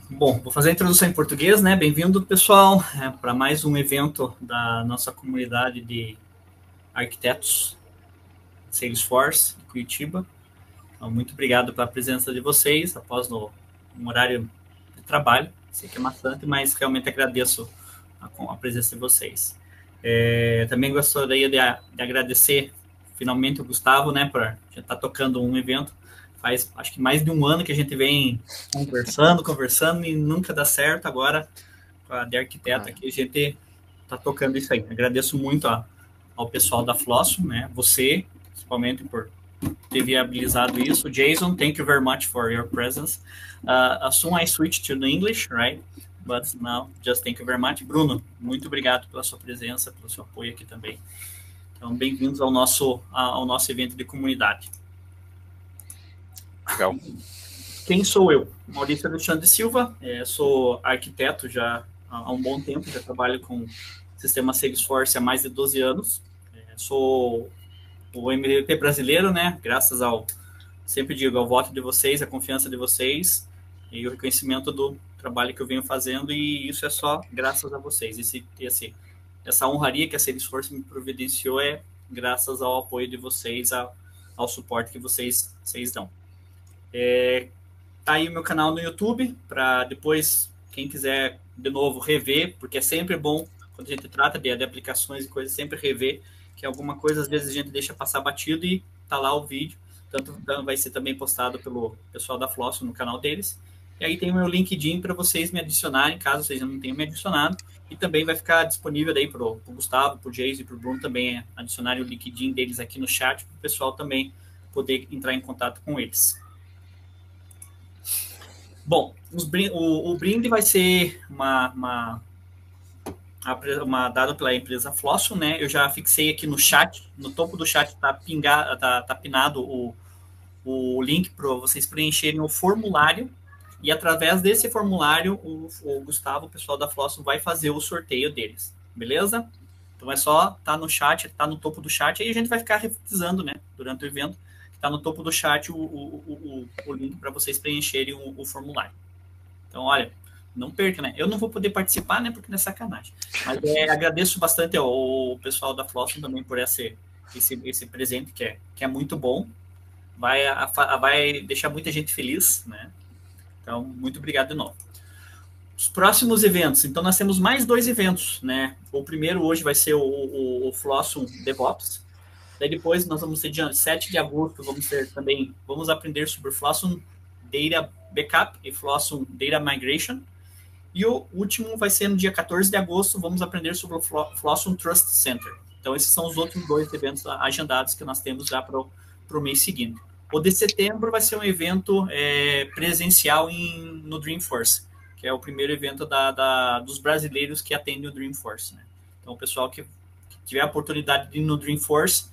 Bom, vou fazer a introdução em português, né? Bem-vindo, pessoal, para mais um evento da nossa comunidade de arquitetos Salesforce de Curitiba. Então, muito obrigado pela presença de vocês após um horário de trabalho. Sei que é bastante, mas realmente agradeço a presença de vocês. Também gostaria de agradecer finalmente o Gustavo, né, por já estar tocando um evento. Faz, acho que mais de um ano que a gente vem conversando e nunca dá certo. Agora, com a de arquiteto aqui, a gente está tocando isso aí. Agradeço muito ao pessoal da Flosso, né? Você, principalmente, por ter viabilizado isso. Jason, thank you very much for your presence. Soon I switch to the English, right? But now, just thank you very much. Bruno, muito obrigado pela sua presença, pelo seu apoio aqui também. Então, bem-vindos ao nosso evento de comunidade. Legal. Quem sou eu? Maurício Alexandre Silva, sou arquiteto já há um bom tempo, já trabalho com o sistema Salesforce há mais de 12 anos. Sou o MVP brasileiro, né? Graças sempre digo, ao voto de vocês, a confiança de vocês e o reconhecimento do trabalho que eu venho fazendo, e isso é só graças a vocês. Essa honraria que a Salesforce me providenciou é graças ao apoio de vocês, ao suporte que vocês dão. Tá aí o meu canal no YouTube, para depois, quem quiser de novo rever, porque é sempre bom, quando a gente trata de aplicações e coisas, sempre rever, que alguma coisa às vezes a gente deixa passar batido e tá lá o vídeo, tanto vai ser também postado pelo pessoal da Flosso no canal deles. E aí tem o meu LinkedIn para vocês me adicionarem, caso vocês não tenham me adicionado, e também vai ficar disponível aí pro Gustavo, pro Jason e pro Bruno também adicionarem o LinkedIn deles aqui no chat, para o pessoal também poder entrar em contato com eles. Bom, o brinde vai ser uma dado pela empresa Flosso, né? Eu já fixei aqui no chat, no topo do chat tá pinado o link para vocês preencherem o formulário, e através desse formulário o Gustavo, o pessoal da Flosso, vai fazer o sorteio deles, beleza? Então é só tá no chat, tá no topo do chat, aí a gente vai ficar revisando, né, durante o evento. Está no topo do chat o link para vocês preencherem o formulário. Então, olha, não perca, né? Eu não vou poder participar, né? Porque não é sacanagem. Mas agradeço bastante ao pessoal da Flosso também por esse presente, que é muito bom. Vai deixar muita gente feliz, né? Então, muito obrigado de novo. Os próximos eventos. Então, nós temos mais 2 eventos, né? O primeiro hoje vai ser o Flosso DevOps. Daí depois nós vamos ter dia 7 de agosto, vamos aprender sobre Flossum Data Backup e Flossum Data Migration. E o último vai ser no dia 14 de agosto, vamos aprender sobre o Flossum Trust Center. Então esses são os outros 2 eventos agendados que nós temos já para o mês seguinte. O de setembro vai ser um evento presencial no Dreamforce, que é o primeiro evento dos brasileiros que atendem o Dreamforce, né? Então o pessoal que tiver a oportunidade de ir no Dreamforce,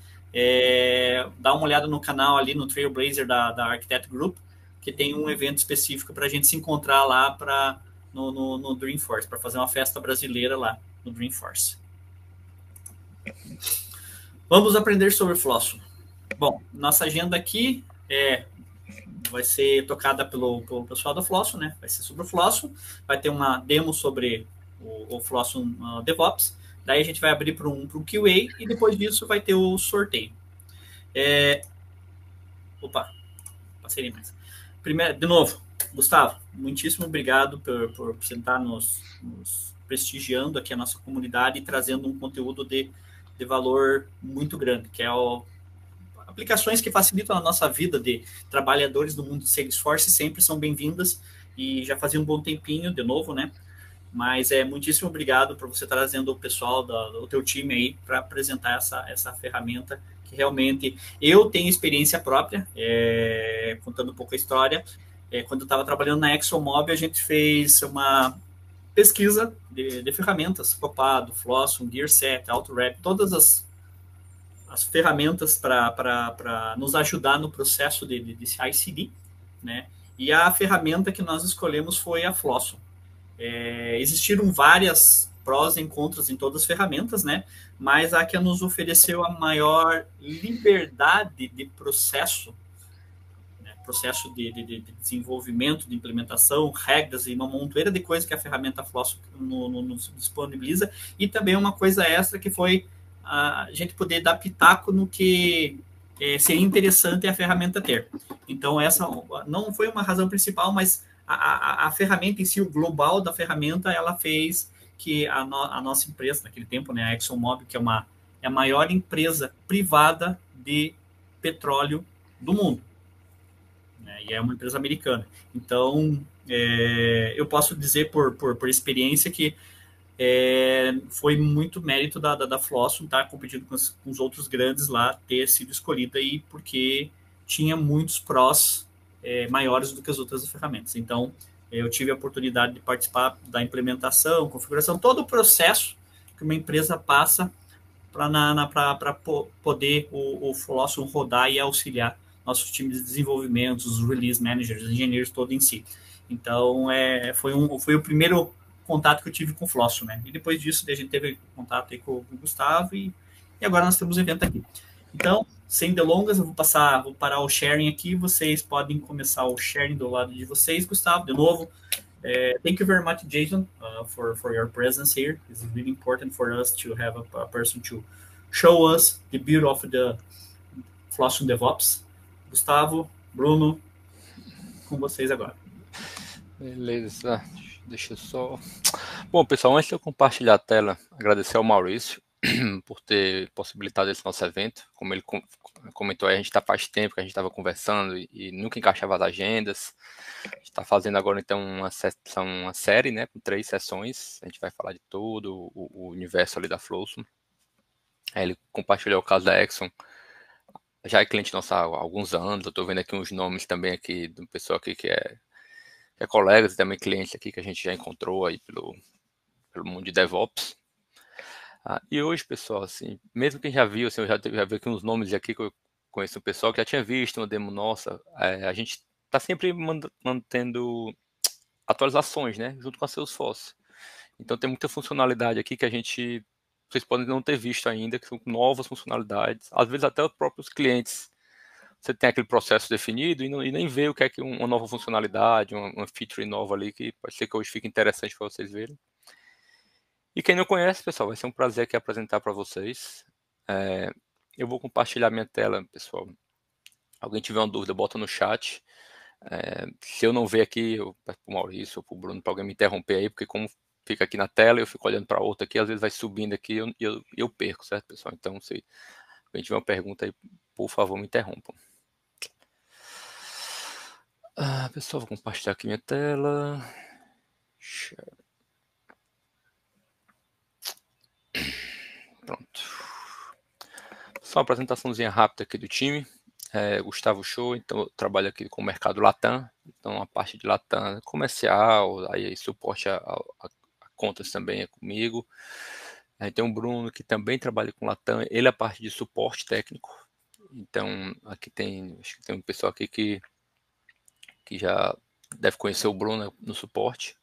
dá uma olhada no canal ali, no Trailblazer da Architect Group, que tem um evento específico para a gente se encontrar lá no Dreamforce, para fazer uma festa brasileira lá no Dreamforce. Vamos aprender sobre Flossum. Bom, nossa agenda aqui vai ser tocada pelo pessoal da Flossum, né? Vai ser sobre o Flossum, vai ter uma demo sobre o Flossum DevOps. Daí a gente vai abrir para um QA e depois disso vai ter o sorteio. Opa, passei mais. Primeiro, de novo, Gustavo, muitíssimo obrigado por você estar nos prestigiando aqui a nossa comunidade e trazendo um conteúdo de valor muito grande, que é aplicações que facilitam a nossa vida de trabalhadores do mundo do Salesforce sempre são bem-vindas, e já fazia um bom tempinho, de novo, né? Mas muitíssimo obrigado por você estar trazendo o pessoal do teu time aí para apresentar essa ferramenta, que realmente eu tenho experiência própria, contando um pouco a história. Quando eu estava trabalhando na ExxonMobil, a gente fez uma pesquisa de ferramentas, Copado, Flossum, GearSet, AutoRep, todas as ferramentas para nos ajudar no processo de CI/CD, né? E a ferramenta que nós escolhemos foi a Flossum. Existiram várias prós e contras em todas as ferramentas, né? Mas a que nos ofereceu a maior liberdade de processo, né? processo de desenvolvimento, de implementação, regras e uma montoeira de coisas que a ferramenta Floss nos disponibiliza, e também uma coisa extra que foi a gente poder dar pitaco no que seria interessante a ferramenta ter. Então, essa não foi uma razão principal, mas a ferramenta em si, o global da ferramenta, ela fez que a nossa empresa, naquele tempo, né, a ExxonMobil, que é a maior empresa privada de petróleo do mundo, né, e é uma empresa americana. Então, eu posso dizer por experiência que foi muito mérito da Flosson estar competindo com os outros grandes lá, ter sido escolhida aí, porque tinha muitos prós maiores do que as outras ferramentas. Então, eu tive a oportunidade de participar da implementação, configuração, todo o processo que uma empresa passa para poder o Flosson rodar e auxiliar nossos times de desenvolvimento, os release managers, os engenheiros todos em si. Então, foi o primeiro contato que eu tive com o Flosson, né? E depois disso, a gente teve contato aí com o Gustavo e agora nós temos um evento aqui. Então, sem delongas, eu vou parar o sharing aqui, vocês podem começar o sharing do lado de vocês, Gustavo, de novo. Thank you very much, Jason, for your presence here. It's really important for us to have a person to show us the beauty of the Flosson DevOps. Gustavo, Bruno, com vocês agora. Beleza, deixa eu só... Bom, pessoal, antes de eu compartilhar a tela, agradecer ao Maurício por ter possibilitado esse nosso evento. Como ele comentou aí, a gente está faz tempo que a gente estava conversando e nunca encaixava as agendas. A gente está fazendo agora, então, uma série, né, com 3 sessões. A gente vai falar de todo o universo ali da Flosson. Ele compartilhou o caso da Exxon. Já é cliente nosso há alguns anos. Eu estou vendo aqui uns nomes também aqui de uma pessoa aqui que é colegas e também cliente aqui que a gente já encontrou aí pelo mundo de DevOps. E hoje, pessoal, assim, mesmo quem já viu, assim, eu já vi aqui uns nomes aqui que eu conheço um pessoal que já tinha visto uma demo nossa, a gente está sempre mantendo atualizações, né, junto com a Salesforce. Então tem muita funcionalidade aqui que vocês podem não ter visto ainda, que são novas funcionalidades, às vezes até os próprios clientes. Você tem aquele processo definido e nem vê o que é que uma nova funcionalidade, uma feature nova ali, que pode ser que hoje fique interessante para vocês verem. E quem não conhece, pessoal, vai ser um prazer aqui apresentar para vocês. Eu vou compartilhar minha tela, pessoal. Alguém tiver uma dúvida, bota no chat. Se eu não ver aqui, eu peço para o Maurício ou para o Bruno para alguém me interromper aí, porque como fica aqui na tela, eu fico olhando para outra aqui, às vezes vai subindo aqui e eu perco, certo, pessoal? Então, se alguém tiver uma pergunta aí, por favor, me interrompam. Pessoal, vou compartilhar aqui minha tela. Pronto. Só uma apresentaçãozinha rápida aqui do time. Gustavo Show, então eu trabalho aqui com o mercado Latam, então a parte de Latam comercial, aí suporte a contas também é comigo. Aí tem o Bruno que também trabalha com Latam, ele é a parte de suporte técnico. Então aqui acho que tem um pessoal aqui que já deve conhecer o Bruno no suporte.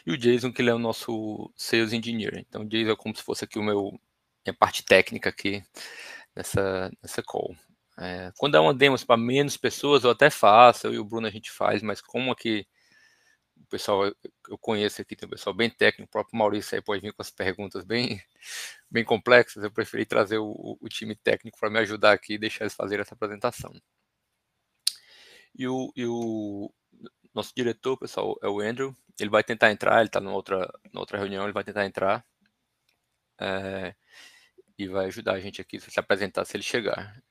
E o Jason, que ele é o nosso Sales Engineer. Então o Jason é como se fosse aqui minha parte técnica aqui nessa call. Quando é uma demo para menos pessoas, eu até faço, eu e o Bruno a gente faz, mas como aqui o pessoal eu conheço aqui, tem um pessoal bem técnico, o próprio Maurício aí pode vir com as perguntas bem complexas, eu preferi trazer o time técnico para me ajudar aqui e deixar eles fazerem essa apresentação. E o nosso diretor, pessoal, é o Andrew, ele vai tentar entrar, ele está numa outra reunião, ele vai tentar entrar e vai ajudar a gente aqui a se apresentar se ele chegar.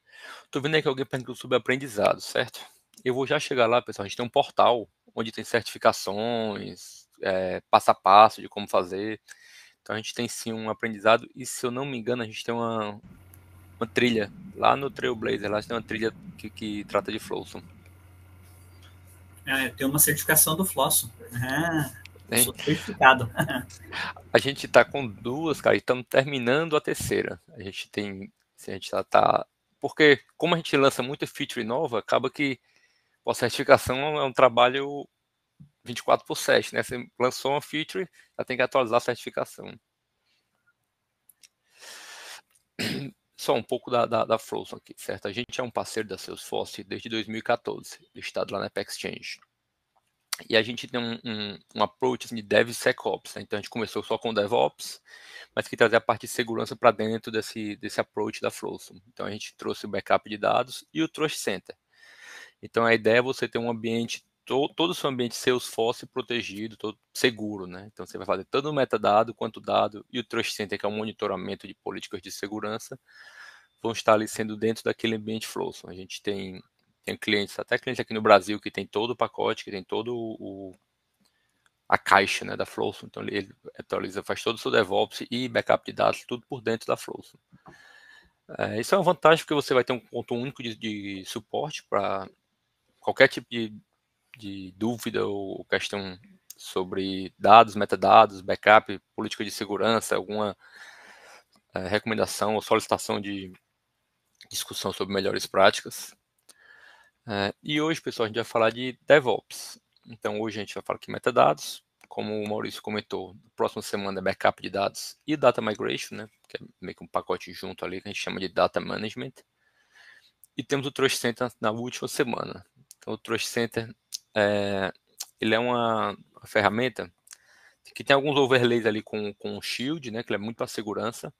Tô vendo aí que alguém perguntou sobre aprendizado, certo? Eu vou já chegar lá, pessoal. A gente tem um portal onde tem certificações, passo a passo de como fazer. Então a gente tem sim um aprendizado e, se eu não me engano, a gente tem uma trilha lá no Trailblazer. Lá tem uma trilha que trata de Flosson. Tem uma certificação do Flosson. Eu sou certificado. A gente tá com 2, cara, e estamos terminando a terceira. A gente já tá... Porque como a gente lança muita feature nova, acaba que a certificação é um trabalho 24/7, né? Você lançou uma feature, já tem que atualizar a certificação. Só um pouco da Flowson aqui, certo? A gente é um parceiro da Salesforce desde 2014, listado lá na Apex Exchange. E a gente tem um approach assim, de DevSecOps, né? Então a gente começou só com DevOps, mas que trazer a parte de segurança para dentro desse approach da Flowson. Então a gente trouxe o backup de dados e o Trust Center. Então a ideia é você ter um ambiente, todo o seu ambiente Salesforce protegido, todo seguro, né? Então você vai fazer tanto o metadado quanto o dado e o Trust Center, que é um monitoramento de políticas de segurança, vão estar ali sendo dentro daquele ambiente Flowson. A gente tem clientes, até clientes aqui no Brasil, que tem todo o pacote, que tem todo a caixa, né, da Flowson. Então ele atualiza, faz todo o seu DevOps e backup de dados, tudo por dentro da Flowson. Isso é uma vantagem porque você vai ter um ponto único de suporte para qualquer tipo de dúvida ou questão sobre dados, metadados, backup, política de segurança, alguma recomendação ou solicitação de discussão sobre melhores práticas. E hoje, pessoal, a gente vai falar de DevOps. Então, hoje a gente vai falar aqui metadados, como o Maurício comentou, próxima semana é backup de dados e data migration, né, que é meio que um pacote junto ali que a gente chama de data management. E temos o Trust Center na última semana. Então, o Trust Center ele é uma ferramenta que tem alguns overlays ali com o Shield, né, que ele é muito para segurança,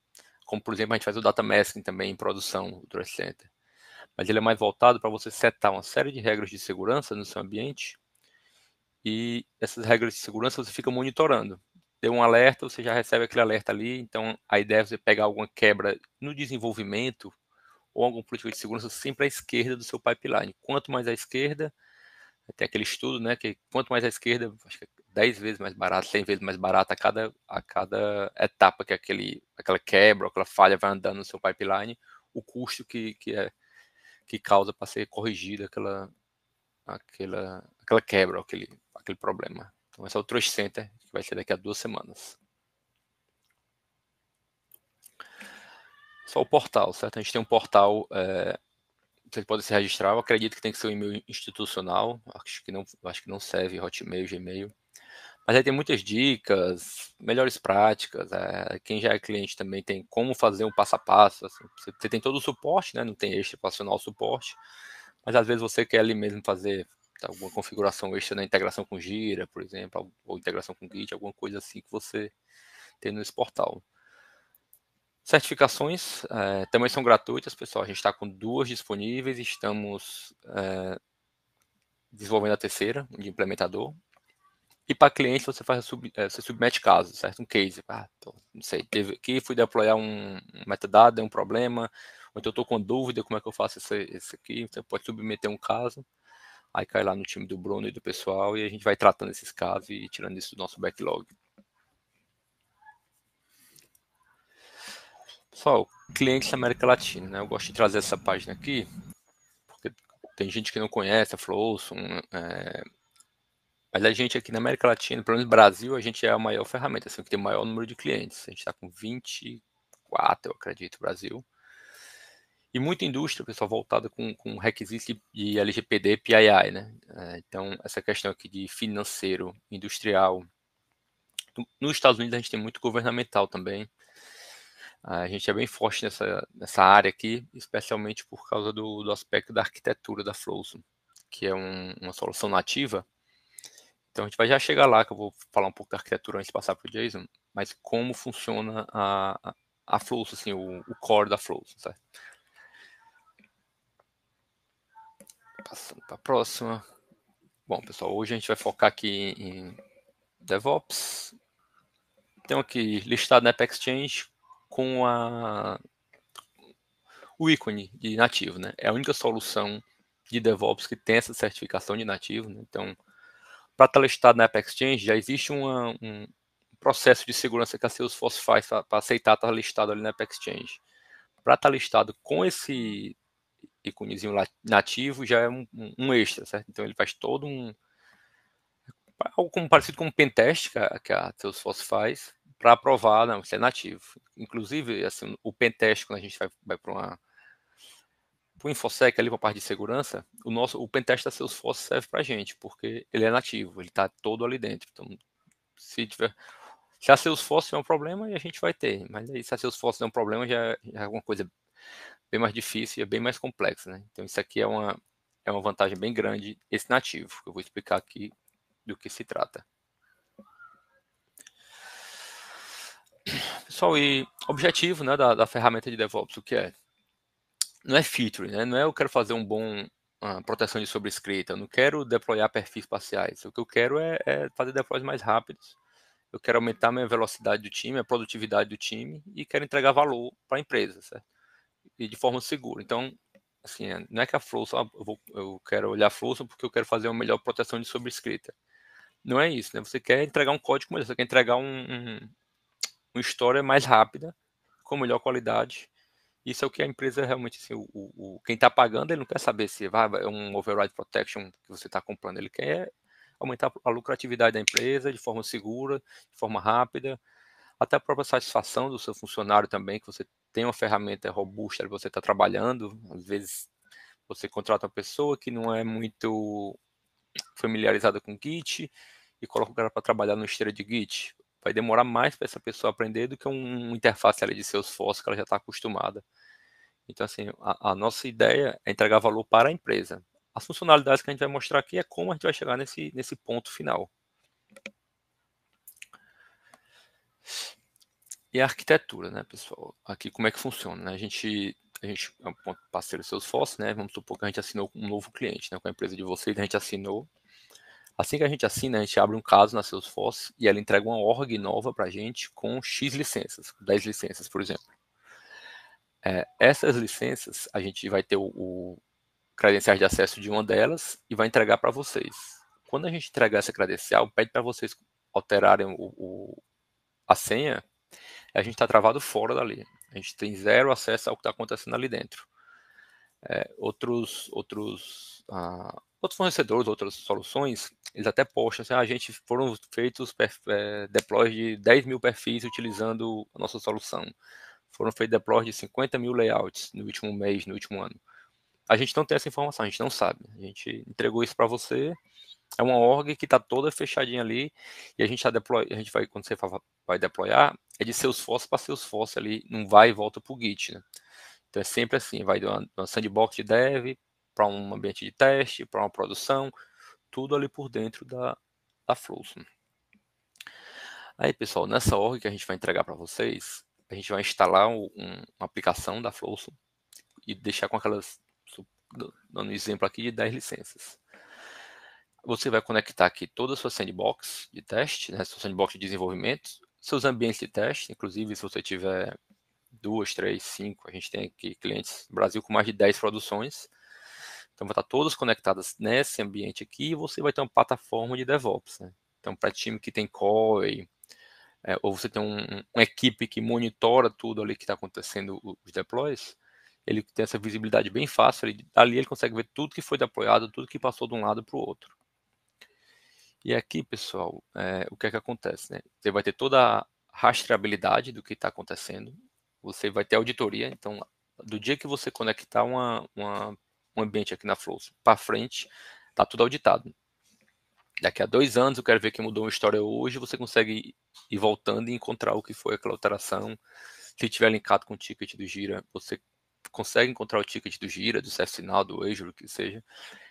como por exemplo a gente faz o data masking também em produção, o Trust Center. Mas ele é mais voltado para você setar uma série de regras de segurança no seu ambiente e essas regras de segurança você fica monitorando. Deu um alerta, você já recebe aquele alerta ali, então a ideia é você pegar alguma quebra no desenvolvimento ou alguma política de segurança sempre à esquerda do seu pipeline. Quanto mais à esquerda, tem aquele estudo, né, que quanto mais à esquerda, acho que é 10 vezes mais barato, 100 vezes mais barato a cada etapa que aquela quebra, aquela falha vai andando no seu pipeline, o custo que causa para ser corrigida aquela quebra, aquele problema. Então esse é o Trust Center, que vai ser daqui a 2 semanas. Só o portal, certo? A gente tem um portal, você pode se registrar, eu acredito que tem que ser um e-mail institucional, acho que não serve Hotmail, Gmail. Mas aí tem muitas dicas, melhores práticas, quem já é cliente também tem como fazer um passo a passo, assim, você tem todo o suporte, né? Não tem extra para acionar o suporte, mas às vezes você quer ali mesmo fazer alguma configuração extra na integração com Gira, por exemplo, ou integração com Git, alguma coisa assim que você tem nesse portal. Certificações também são gratuitas, pessoal. A gente está com 2 disponíveis, estamos desenvolvendo a terceira, de implementador. E para cliente você você submete casos, certo? Um case. Não sei, aqui fui deployar um metadado, deu um problema, ou então eu estou com dúvida como é que eu faço esse aqui. Você pode submeter um caso, aí cai lá no time do Bruno e do pessoal e a gente vai tratando esses casos e tirando isso do nosso backlog. Pessoal, clientes da América Latina, né? Eu gosto de trazer essa página aqui, porque tem gente que não conhece a Flowson, mas a gente aqui na América Latina, pelo menos no Brasil, a gente é a maior ferramenta, assim, que tem o maior número de clientes. A gente está com 24, eu acredito, no Brasil. E muita indústria, pessoal, voltada com requisitos de LGPD, PII, né? Então, essa questão aqui de financeiro, industrial. Nos Estados Unidos a gente tem muito governamental também. A gente é bem forte nessa área aqui, especialmente por causa do aspecto da arquitetura da Flowson, que é uma solução nativa. Então a gente vai já chegar lá, que eu vou falar um pouco da arquitetura antes de passar para o Jason, mas como funciona a Flowson, assim, o core da Flowson, certo? Passando para a próxima. Bom, pessoal, hoje a gente vai focar aqui em DevOps. Tem aqui listado na Apex Exchange com o ícone de nativo, né? É a única solução de DevOps que tem essa certificação de nativo, né? Então, para estar listado na Apex Exchange, já existe um processo de segurança que a Salesforce faz para aceitar estar listado ali na Apex Exchange. Para estar listado com esse íconezinho nativo, já é um extra, certo? Então, ele faz todo algo parecido com um pentest que a Salesforce faz para aprovar, não, isso é nativo. Inclusive, assim, o pentest, quando a gente vai para o InfoSec, ali para a parte de segurança, o pentest da Salesforce serve para a gente, porque ele é nativo, ele está todo ali dentro. Então, se a Salesforce tiver um problema, a gente vai ter. Mas aí, se a Salesforce der um problema, já é alguma coisa bem mais difícil e é bem mais complexo, né? Então isso aqui é uma vantagem bem grande, esse nativo, que eu vou explicar aqui do que se trata. Pessoal, e objetivo, né, da ferramenta de DevOps, o que é? Não é feature, né? Não é eu quero fazer um bom proteção de sobrescrita, eu não quero deployar perfis parciais. O que eu quero é fazer deploys mais rápidos. Eu quero aumentar a minha velocidade do time, a produtividade do time e quero entregar valor para a empresa, certo? E de forma segura. Então, assim, não é que a Flowson, eu quero olhar a Flowson porque eu quero fazer uma melhor proteção de sobrescrita. Não é isso, né? Você quer entregar um código melhor, você quer entregar uma história mais rápida, com melhor qualidade. Isso é o que a empresa realmente, assim, quem está pagando, ele não quer saber se é um override protection que você está comprando, ele quer aumentar a lucratividade da empresa de forma segura, de forma rápida, até a própria satisfação do seu funcionário também, que você tem uma ferramenta robusta, você está trabalhando, às vezes você contrata uma pessoa que não é muito familiarizada com Git e coloca o cara para trabalhar no esteira de Git. Vai demorar mais para essa pessoa aprender do que uma interface ali de Salesforce que ela já está acostumada. Então, assim, a nossa ideia é entregar valor para a empresa. As funcionalidades que a gente vai mostrar aqui é como a gente vai chegar nesse ponto final. E a arquitetura, né, pessoal? Aqui como é que funciona, né? A gente é um parceiro Salesforce, né? Vamos supor que a gente assinou um novo cliente, né? Com a empresa de vocês, a gente assinou. Assim que a gente assina, a gente abre um caso na Salesforce e ela entrega uma org nova para a gente com X licenças, 10 licenças, por exemplo. Essas licenças, a gente vai ter o credenciais de acesso de uma delas e vai entregar para vocês. Quando a gente entregar essa credencial, pede para vocês alterarem a senha, a gente está travado fora dali. A gente tem zero acesso ao que está acontecendo ali dentro. Outros fornecedores, outras soluções, eles até postam assim, a gente foram feitos deploys de 10 mil perfis utilizando a nossa solução. Foram feitos deploys de 50 mil layouts no último mês, no último ano. A gente não tem essa informação, a gente não sabe. A gente entregou isso para você. É uma org que está toda fechadinha ali e a gente vai, quando você vai deployar, é de Salesforce para Salesforce ali, não vai e volta para o Git, né? Então é sempre assim, vai de uma sandbox de dev para um ambiente de teste, para uma produção, tudo ali por dentro da Flowson. Aí, pessoal, nessa org que a gente vai entregar para vocês, a gente vai instalar uma aplicação da Flowson e deixar com aquelas, dando um exemplo aqui de 10 licenças. Você vai conectar aqui toda a sua sandbox de teste, né, sua sandbox de desenvolvimento, seus ambientes de teste, inclusive se você tiver 2, 3, 5, a gente tem aqui clientes no Brasil com mais de 10 produções, então vai estar todas conectadas nesse ambiente aqui e você vai ter uma plataforma de DevOps, né? Então para time que tem COE, ou você tem uma equipe que monitora tudo ali que está acontecendo, os deploys, ele tem essa visibilidade bem fácil, ali ele consegue ver tudo que foi deployado, tudo que passou de um lado para o outro. E aqui, pessoal, o que é que acontece, né? Você vai ter toda a rastreabilidade do que está acontecendo, você vai ter auditoria, então, do dia que você conectar um ambiente aqui na Flow para frente, está tudo auditado. Daqui a 2 anos, eu quero ver que mudou uma história hoje, você consegue ir voltando e encontrar o que foi aquela alteração. Se tiver linkado com o ticket do Gira, você consegue encontrar o ticket do Gira, do ServiceNow, do Azure, o que seja.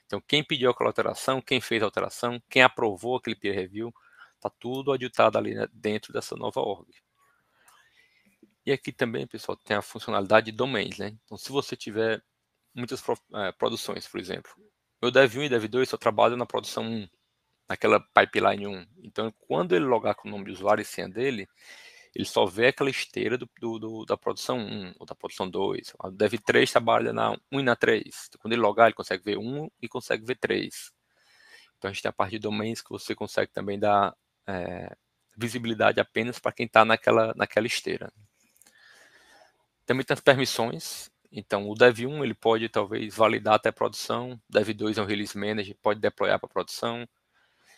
Então, quem pediu aquela alteração, quem fez a alteração, quem aprovou aquele peer review, está tudo auditado ali, né, dentro dessa nova org. E aqui também, pessoal, tem a funcionalidade de domains, né? Então, se você tiver muitas produções, por exemplo, meu Dev 1 e Dev 2 só trabalham na produção 1, naquela pipeline 1. Então, quando ele logar com o nome de usuário e senha dele, ele só vê aquela esteira da produção 1 ou da produção 2. O Dev 3 trabalha na 1 e na 3. Então, quando ele logar, ele consegue ver 1 e consegue ver 3. Então, a gente tem a parte de domains que você consegue também dar visibilidade apenas para quem está naquela esteira. Também tem as permissões. Então, o Dev 1 ele pode talvez validar até a produção. O Dev 2 é um Release Manager, pode deployar para a produção.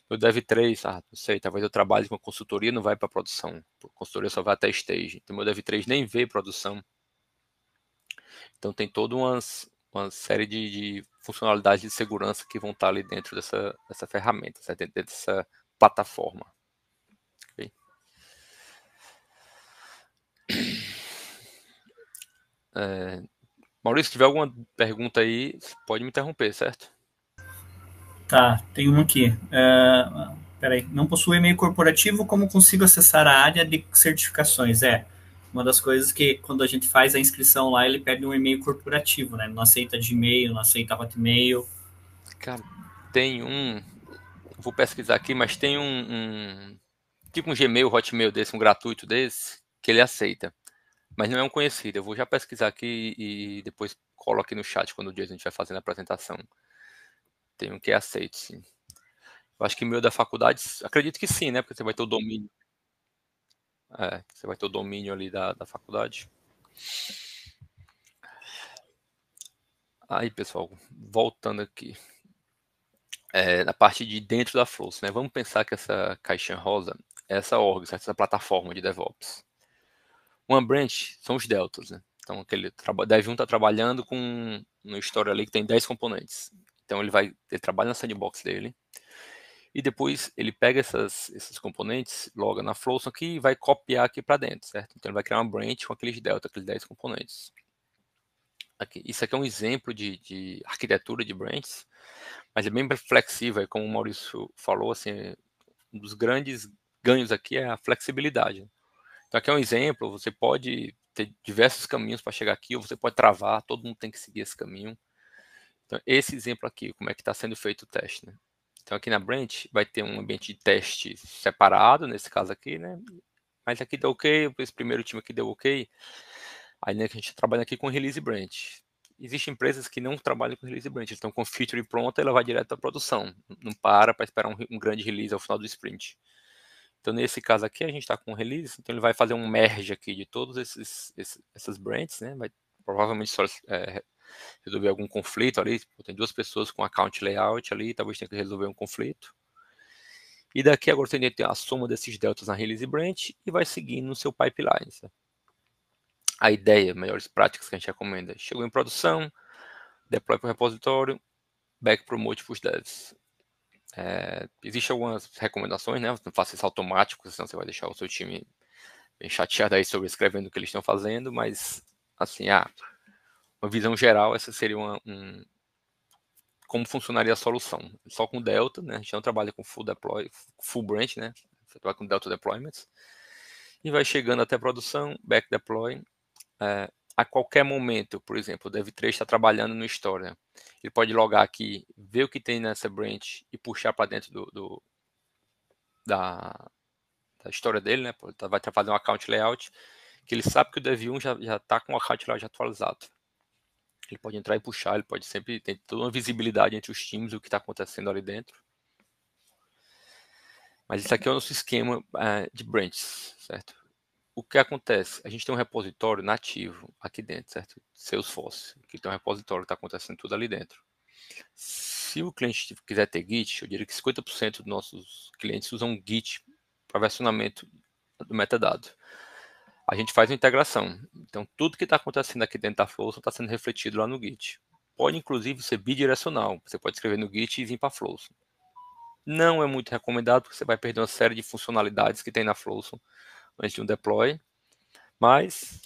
O Dev 3, não sei, talvez eu trabalhe com consultoria, não vai para produção. A consultoria só vai até stage. Então, meu Dev 3 nem vê produção. Então, tem toda uma série de funcionalidades de segurança que vão estar ali dentro dessa ferramenta, dentro dessa plataforma. Okay? Maurício, se tiver alguma pergunta aí, pode me interromper, certo? Tá, tem uma aqui. Peraí, não possui e-mail corporativo, como consigo acessar a área de certificações? Uma das coisas que quando a gente faz a inscrição lá, ele pede um e-mail corporativo, né? Não aceita Gmail, não aceita Hotmail. Cara, tem vou pesquisar aqui, mas tem tipo um Gmail, Hotmail desse, um gratuito desse, que ele aceita. Mas não é um conhecido. Eu vou já pesquisar aqui e depois colo aqui no chat quando o dia a gente vai fazendo a apresentação. Tem um que é aceito, sim. Eu acho que e-mail da faculdade, acredito que sim, né? Porque você vai ter o domínio. Você vai ter o domínio ali da faculdade. Aí, pessoal, voltando aqui. Na parte de dentro da Flows, né? Vamos pensar que essa caixinha rosa é essa org, essa plataforma de DevOps. Uma branch são os deltas, né? Então, aquele Dev 1 está trabalhando com no história ali que tem 10 componentes. Então, ele trabalha na sandbox dele. E depois ele pega esses componentes, loga na Flows aqui e vai copiar aqui para dentro, certo? Então, ele vai criar uma branch com aqueles delta, aqueles 10 componentes. Isso aqui é um exemplo de arquitetura de branches, mas é bem flexível, como o Maurício falou, assim, um dos grandes ganhos aqui é a flexibilidade. Então aqui é um exemplo, você pode ter diversos caminhos para chegar aqui, ou você pode travar, todo mundo tem que seguir esse caminho. Então esse exemplo aqui, como é que está sendo feito o teste, né? Então aqui na branch vai ter um ambiente de teste separado, nesse caso aqui, né? Mas aqui deu ok, esse primeiro time aqui deu ok, aí né, que a gente trabalha aqui com release branch. Existem empresas que não trabalham com release branch, então com feature pronta ela vai direto à produção, não para esperar um grande release ao final do sprint. Então, nesse caso aqui, a gente está com o release, então ele vai fazer um merge aqui de todos essas branches, né? Vai provavelmente só resolver algum conflito ali. Tem duas pessoas com account layout ali, talvez tenha que resolver um conflito. E daqui agora você tem a soma desses deltas na release branch e vai seguindo no seu pipeline. Certo? A ideia, melhores práticas que a gente recomenda, chegou em produção, deploy para o repositório, back promote para os devs. Existem algumas recomendações, né? Não faça isso automático, senão você vai deixar o seu time bem chateado aí sobre escrevendo o que eles estão fazendo, mas assim, uma visão geral, essa seria como funcionaria a solução. Só com Delta, né? A gente não trabalha com full branch, né? Você trabalha com Delta Deployments. E vai chegando até a produção, back deploy. A qualquer momento, por exemplo, o Dev3 está trabalhando no História. Ele pode logar aqui, ver o que tem nessa branch e puxar para dentro da história dele, né? Vai fazer um account layout, que ele sabe que o Dev1 já está com o account layout atualizado. Ele pode entrar e puxar, ele pode sempre ter toda uma visibilidade entre os times, o que está acontecendo ali dentro. Mas isso aqui é o nosso esquema de branches, certo? O que acontece? A gente tem um repositório nativo aqui dentro, certo? Salesforce, que tem um repositório que está acontecendo tudo ali dentro. Se o cliente quiser ter Git, eu diria que 50% dos nossos clientes usam Git para versionamento do metadado. A gente faz uma integração. Então, tudo que está acontecendo aqui dentro da Flow está sendo refletido lá no Git. Pode, inclusive, ser bidirecional. Você pode escrever no Git e vir para a Flow. Não é muito recomendado, porque você vai perder uma série de funcionalidades que tem na Flow antes de um deploy. Mas,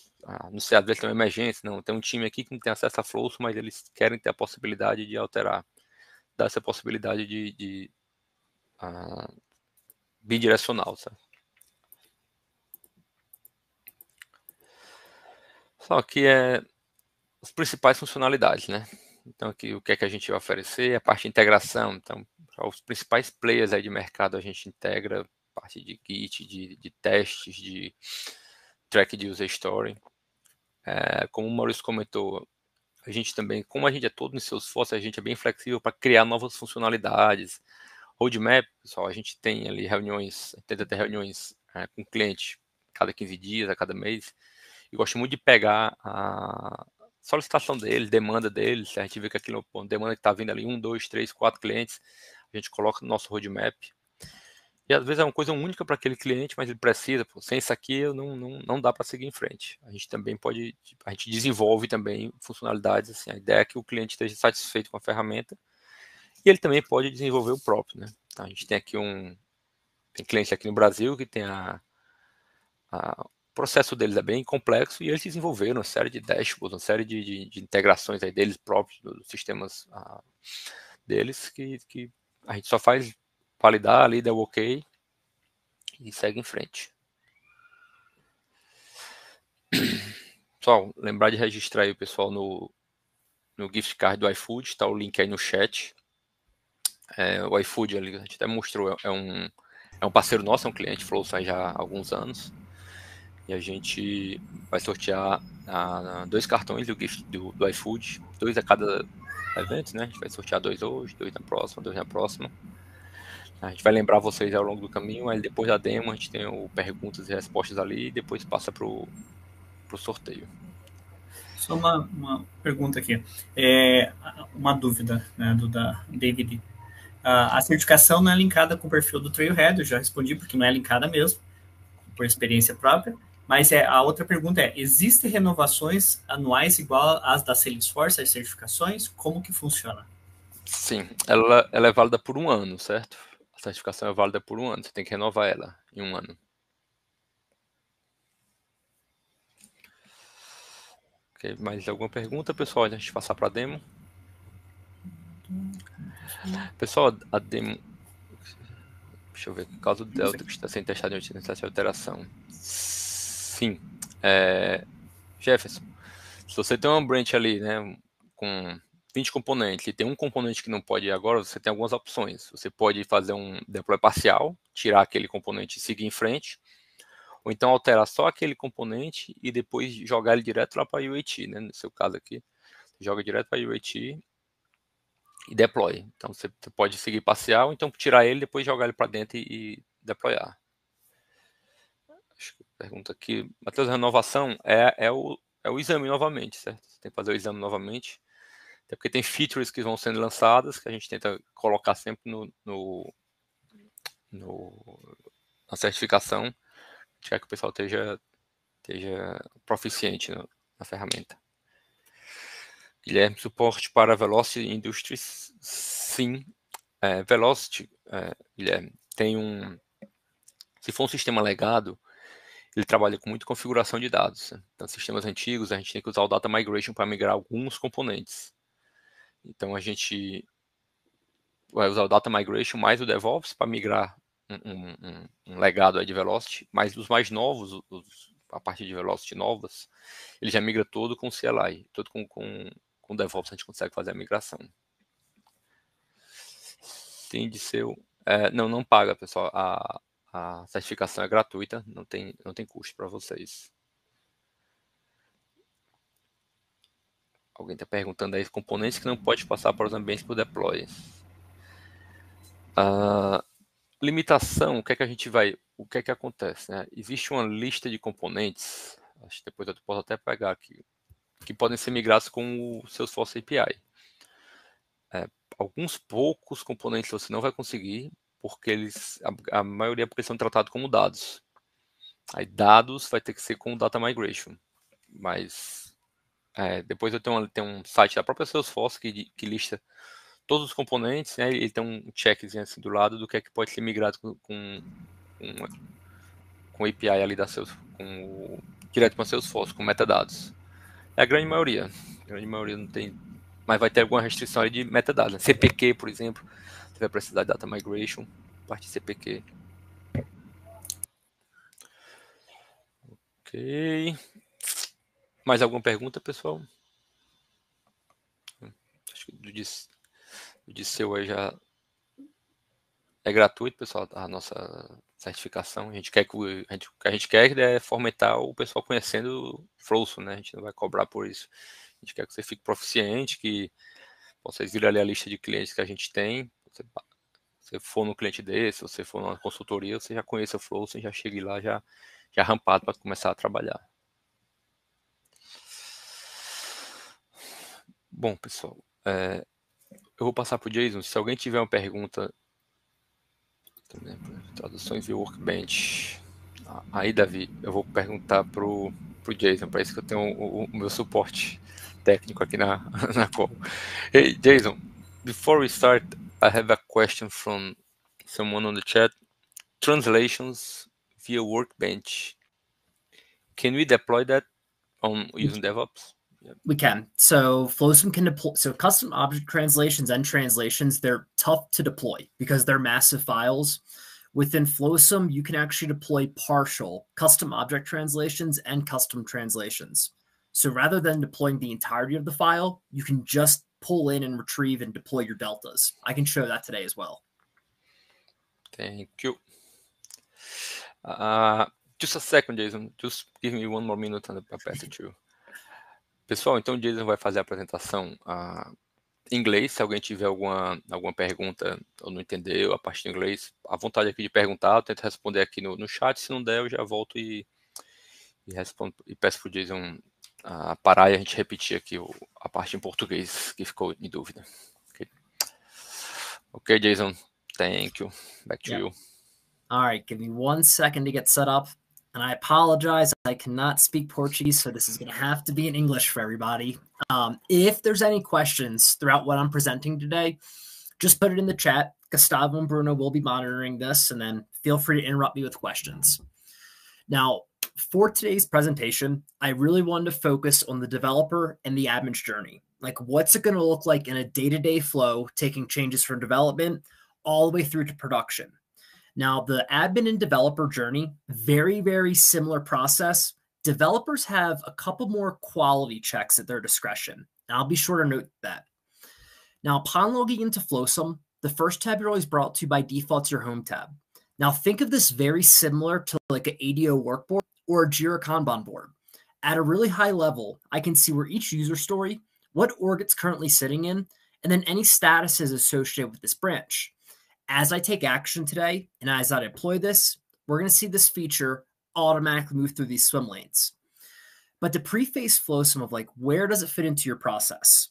não sei, às vezes tem uma emergência. Não, tem um time aqui que não tem acesso a Flow, mas eles querem ter a possibilidade de alterar. Dar essa possibilidade de bidirecional, sabe? Só que as principais funcionalidades, né? Então, aqui, o que é que a gente vai oferecer? A parte de integração. Então, os principais players aí de mercado a gente integra parte de Git, de testes, de track de user story. Como o Maurício comentou, a gente também, como a gente é todo em Salesforce, a gente é bem flexível para criar novas funcionalidades. Roadmap, pessoal, a gente tem ali reuniões, tenta ter reuniões com o cliente cada 15 dias, a cada mês. E gosto muito de pegar a solicitação deles, demanda deles. A gente vê que aquilo é uma demanda que está vindo ali, 1, 2, 3, 4 clientes, a gente coloca no nosso roadmap. E às vezes é uma coisa única para aquele cliente, mas ele precisa, sem isso aqui não dá para seguir em frente. A gente também pode, a gente desenvolve também funcionalidades, assim, a ideia é que o cliente esteja satisfeito com a ferramenta e ele também pode desenvolver o próprio, né? Então, a gente tem aqui tem cliente aqui no Brasil que tem processo deles é bem complexo e eles desenvolveram uma série de dashboards, uma série de integrações aí deles próprios, dos sistemas deles, que a gente só faz validar ali, der o ok e segue em frente. Pessoal, lembrar de registrar aí o pessoal no gift card do iFood, tá o link aí no chat. O iFood, ali, a gente até mostrou, é um parceiro nosso, é um cliente Flowson já há alguns anos. E a gente vai sortear 2 cartões do iFood, 2 a cada evento, né? A gente vai sortear 2 hoje, 2 na próxima, 2 na próxima. A gente vai lembrar vocês ao longo do caminho, aí depois da demo a gente tem o perguntas e respostas ali e depois passa pro sorteio. Só uma pergunta aqui. Uma dúvida, né, da David. A certificação não é linkada com o perfil do Trailhead, eu já respondi porque não é linkada mesmo, por experiência própria. Mas a outra pergunta existem renovações anuais igual às da Salesforce, as certificações? Como que funciona? Sim, ela é válida por 1 ano, certo? A certificação é válida por 1 ano, você tem que renovar ela em 1 ano. Ok, mais alguma pergunta, pessoal? Antes de passar para a demo? Pessoal, a demo... Deixa eu ver, o caso do Delta que está sendo testado em necessidade de alteração. Sim. Jefferson, se você tem uma branch ali, né, com 20 componentes e tem um componente que não pode ir agora, você tem algumas opções. Você pode fazer um deploy parcial, tirar aquele componente e seguir em frente, ou então alterar só aquele componente e depois jogar ele direto lá para a UAT, né, no seu caso aqui. Você joga direto para a UAT e deploy. Então você pode seguir parcial, então tirar ele, depois jogar ele para dentro e deployar. Acho que pergunta aqui, Matheus, a renovação é o exame novamente, certo? Você tem que fazer o exame novamente, até porque tem features que vão sendo lançadas que a gente tenta colocar sempre na certificação, já que o pessoal esteja proficiente na ferramenta. Guilherme, suporte para Velocity Industries, sim. Velocity, Guilherme, se for um sistema legado, ele trabalha com muita configuração de dados. Né? Então, sistemas antigos, a gente tem que usar o Data Migration para migrar alguns componentes. Então, a gente vai usar o Data Migration mais o DevOps para migrar um legado aí de Velocity, mas os mais novos, a partir de Velocity novas, ele já migra todo com CLI, todo com DevOps a gente consegue fazer a migração. Sim, de seu... não paga, pessoal. A certificação é gratuita, não tem custo para vocês. Alguém está perguntando aí componentes que não pode passar para os ambientes por deploy. Limitação, o que é que acontece? Né? Existe uma lista de componentes, acho que depois eu posso até pegar aqui, que podem ser migrados com o Salesforce API. Alguns poucos componentes você não vai conseguir, porque a maioria porque são tratados como dados. Aí dados vai ter que ser com Data Migration. Mas depois eu tenho um site da própria Salesforce que lista todos os componentes, né? Ele tem um checkzinho assim do lado do que é que pode ser migrado com API ali direto para Salesforce, com metadados. É a grande maioria não tem, mas vai ter alguma restrição ali de metadados. Né? CPQ, por exemplo, você vai precisar de Data Migration, parte de CPQ. Ok. Mais alguma pergunta, pessoal? Acho que do de seu aí já é gratuito, pessoal, a nossa certificação. A gente quer o que a gente quer é fomentar o pessoal conhecendo o Flowson, né? A gente não vai cobrar por isso. A gente quer que você fique proficiente, que vocês virem ali a lista de clientes que a gente tem. Você for no cliente desse, se você for numa consultoria, você já conheça o Flowson, já chegue lá já rampado para começar a trabalhar. Bom, pessoal, eu vou passar para o Jason. Se alguém tiver uma pergunta, traduções de Workbench. Aí, Davi, eu vou perguntar pro Jason. Parece que eu tenho o meu suporte técnico aqui na call. Hey, Jason, before we start, I have a question from someone on the chat. Translations via Workbench. Can we deploy that on using DevOps? Yep. We can. So Flowsum can deploy. So custom object translations and translations, they're tough to deploy because they're massive files. Within Flowsum, you can actually deploy partial custom object translations and custom translations. So rather than deploying the entirety of the file, you can just pull in and retrieve and deploy your deltas. I can show that today as well. Thank you. Just a second, Jason. Just give me one more minute and I'll pass it to you. Pessoal, então o Jason vai fazer a apresentação em inglês. Se alguém tiver alguma pergunta ou não entendeu a parte de inglês, à vontade aqui de perguntar, eu tento responder aqui no chat. Se não der, eu já volto e respondo e peço para o Jason parar e a gente repetir aqui a parte em português que ficou em dúvida. Okay, Jason. Thank you. Back to you. All right, give me 1 second to get set up. And I apologize, I cannot speak Portuguese, so this is going to have to be in English for everybody. If there's any questions throughout what I'm presenting today, just put it in the chat. Gustavo and Bruno will be monitoring this, and then feel free to interrupt me with questions. Now, for today's presentation, I really wanted to focus on the developer and the admin's journey. Like, what's it going to look like in a day-to-day flow, taking changes from development all the way through to production. Now, the admin and developer journey, very, very similar process. Developers have a couple more quality checks at their discretion, and I'll be sure to note that. Now, upon logging into Flowsum, the first tab you're always brought to by default is your home tab. Now, think of this very similar to like an ADO workboard or a Jira Kanban board. At a really high level, I can see where each user story, what org it's currently sitting in, and then any statuses associated with this branch. As I take action today, and as I deploy this, we're going to see this feature automatically move through these swim lanes. But to preface Flowsum of like, where does it fit into your process?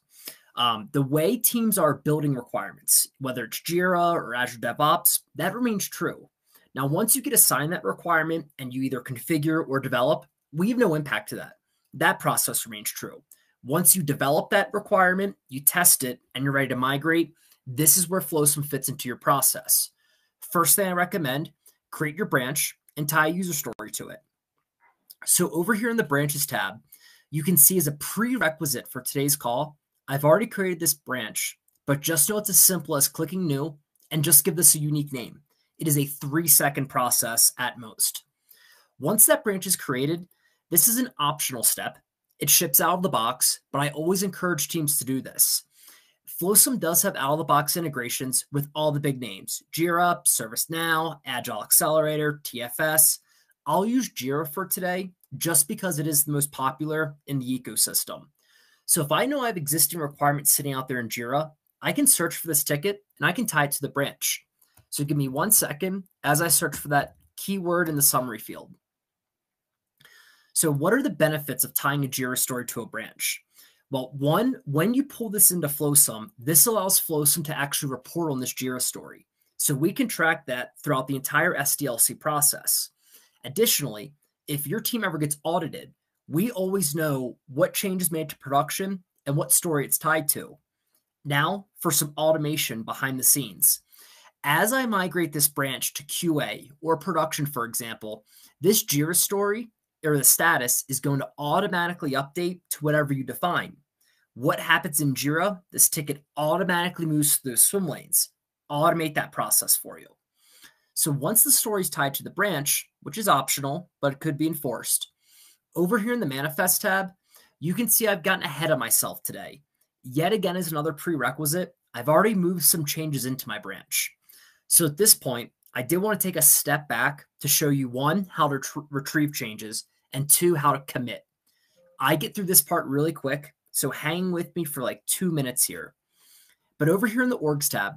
The way teams are building requirements, whether it's Jira or Azure DevOps, that remains true. Now, once you get assigned that requirement and you either configure or develop, we have no impact to that. That process remains true. Once you develop that requirement, you test it, and you're ready to migrate, this is where Flowsum fits into your process. First thing I recommend, create your branch and tie a user story to it. So over here in the branches tab, you can see as a prerequisite for today's call, I've already created this branch, but just know it's as simple as clicking new and just give this a unique name. It is a 3-second process at most. Once that branch is created, this is an optional step. It ships out of the box, but I always encourage teams to do this. Flowsum does have out-of-the-box integrations with all the big names, Jira, ServiceNow, Agile Accelerator, TFS. I'll use Jira for today just because it is the most popular in the ecosystem. So if I know I have existing requirements sitting out there in Jira, I can search for this ticket and I can tie it to the branch. So give me 1 second as I search for that keyword in the summary field. So what are the benefits of tying a Jira story to a branch? Well, one, when you pull this into Flowsum, this allows Flowsum to actually report on this Jira story. So we can track that throughout the entire SDLC process. Additionally, if your team ever gets audited, we always know what changes made to production and what story it's tied to. Now, for some automation behind the scenes. As I migrate this branch to QA or production, for example, this Jira story or the status is going to automatically update to whatever you define. What happens in Jira? This ticket automatically moves through those swim lanes. Automate that process for you. So once the story is tied to the branch, which is optional, but it could be enforced, over here in the Manifest tab, you can see I've gotten ahead of myself today. Yet again, as another prerequisite, I've already moved some changes into my branch. So at this point, I did want to take a step back to show you, one, how to retrieve changes, and two, how to commit. I get through this part really quick, so hang with me for like 2 minutes here. But over here in the Orgs tab,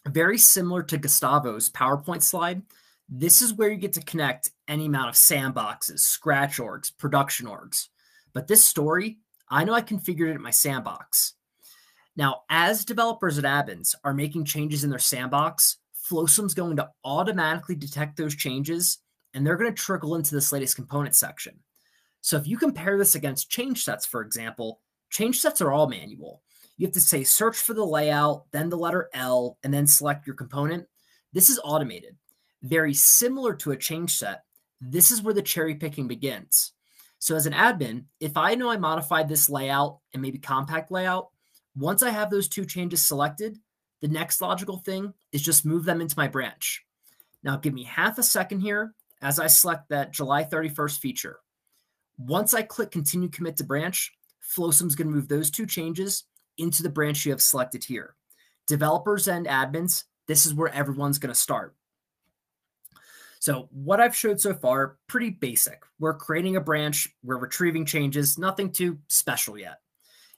very similar to Gustavo's PowerPoint slide, this is where you get to connect any amount of sandboxes, scratch orgs, production orgs. But this story, I know I configured it in my sandbox. Now, as developers at admins are making changes in their sandbox, Flowsum's going to automatically detect those changes, and they're going to trickle into this latest component section. So if you compare this against change sets, for example, change sets are all manual. You have to say search for the layout, then the letter L, and then select your component. This is automated. Very similar to a change set, this is where the cherry picking begins. So as an admin, if I know I modified this layout and maybe compact layout, once I have those 2 changes selected, the next logical thing is just move them into my branch. Now give me half a second here as I select that July 31st feature. Once I click continue commit to branch, Flowsum's going to move those 2 changes into the branch you have selected here. Developers and admins, this is where everyone's going to start. So what I've showed so far, pretty basic. We're creating a branch, we're retrieving changes, nothing too special yet.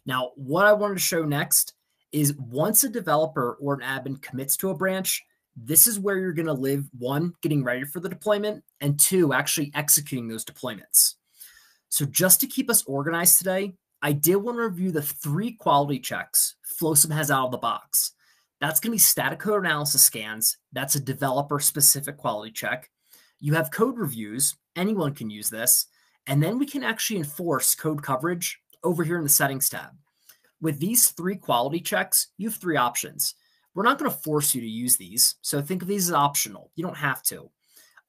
Now, what I wanted to show next is once a developer or an admin commits to a branch, this is where you're going to live, 1, getting ready for the deployment, and 2, actually executing those deployments. So just to keep us organized today, I did want to review the 3 quality checks Flowsum has out of the box. That's going to be static code analysis scans. That's a developer-specific quality check. You have code reviews. Anyone can use this. And then we can actually enforce code coverage over here in the Settings tab. With these 3 quality checks, you have 3 options. We're not going to force you to use these, so think of these as optional. You don't have to.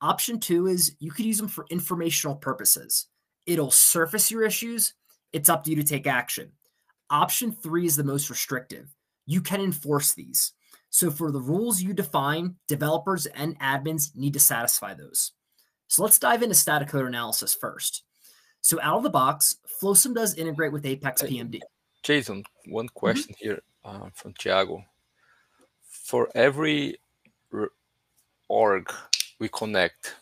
Option 2 is you could use them for informational purposes. It'll surface your issues. It's up to you to take action. Option 3 is the most restrictive. You can enforce these. So for the rules you define, developers and admins need to satisfy those. So let's dive into static code analysis first. So out of the box, Flowsum does integrate with Apex PMD. Jason, one question here from Thiago. For every org we connect,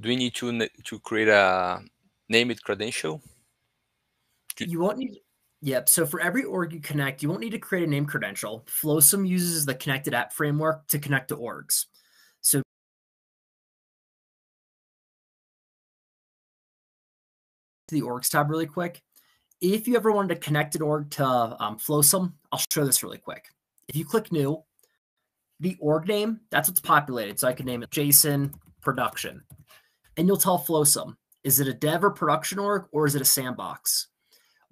do we need to create a named credential? You won't need. Yep. So for every org you connect, you won't need to create a name credential. Flowsum uses the connected app framework to connect to orgs. So to the orgs tab really quick. If you ever wanted to connect an org to Flowsum, I'll show this really quick. If you click new, the org name, that's what's populated. So I can name it Jason Production. And you'll tell Flowsum, is it a dev or production org or is it a sandbox?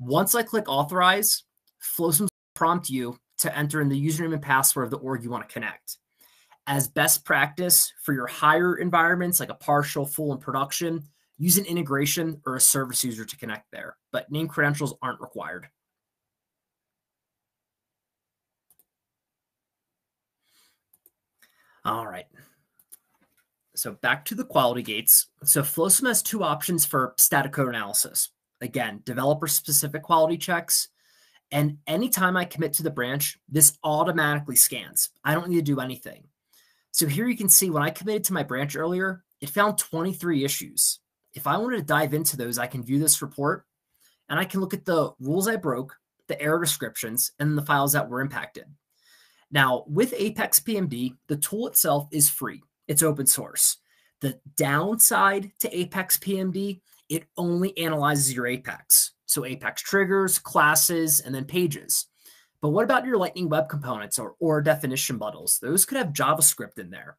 Once I click authorize, Flowsum will prompt you to enter in the username and password of the org you want to connect. As best practice for your higher environments like a partial, full, and production, use an integration or a service user to connect there, but name credentials aren't required. All right. So back to the quality gates. So Flowsum has 2 options for static code analysis. Again, developer-specific quality checks. And anytime I commit to the branch, this automatically scans. I don't need to do anything. So here you can see when I committed to my branch earlier, it found 23 issues. If I wanted to dive into those, I can view this report and I can look at the rules I broke, the error descriptions, and the files that were impacted. Now, with Apex PMD, the tool itself is free. It's open source. The downside to Apex PMD, it only analyzes your Apex. So Apex triggers, classes, and then pages. But what about your Lightning Web Components or definition bundles? Those could have JavaScript in there.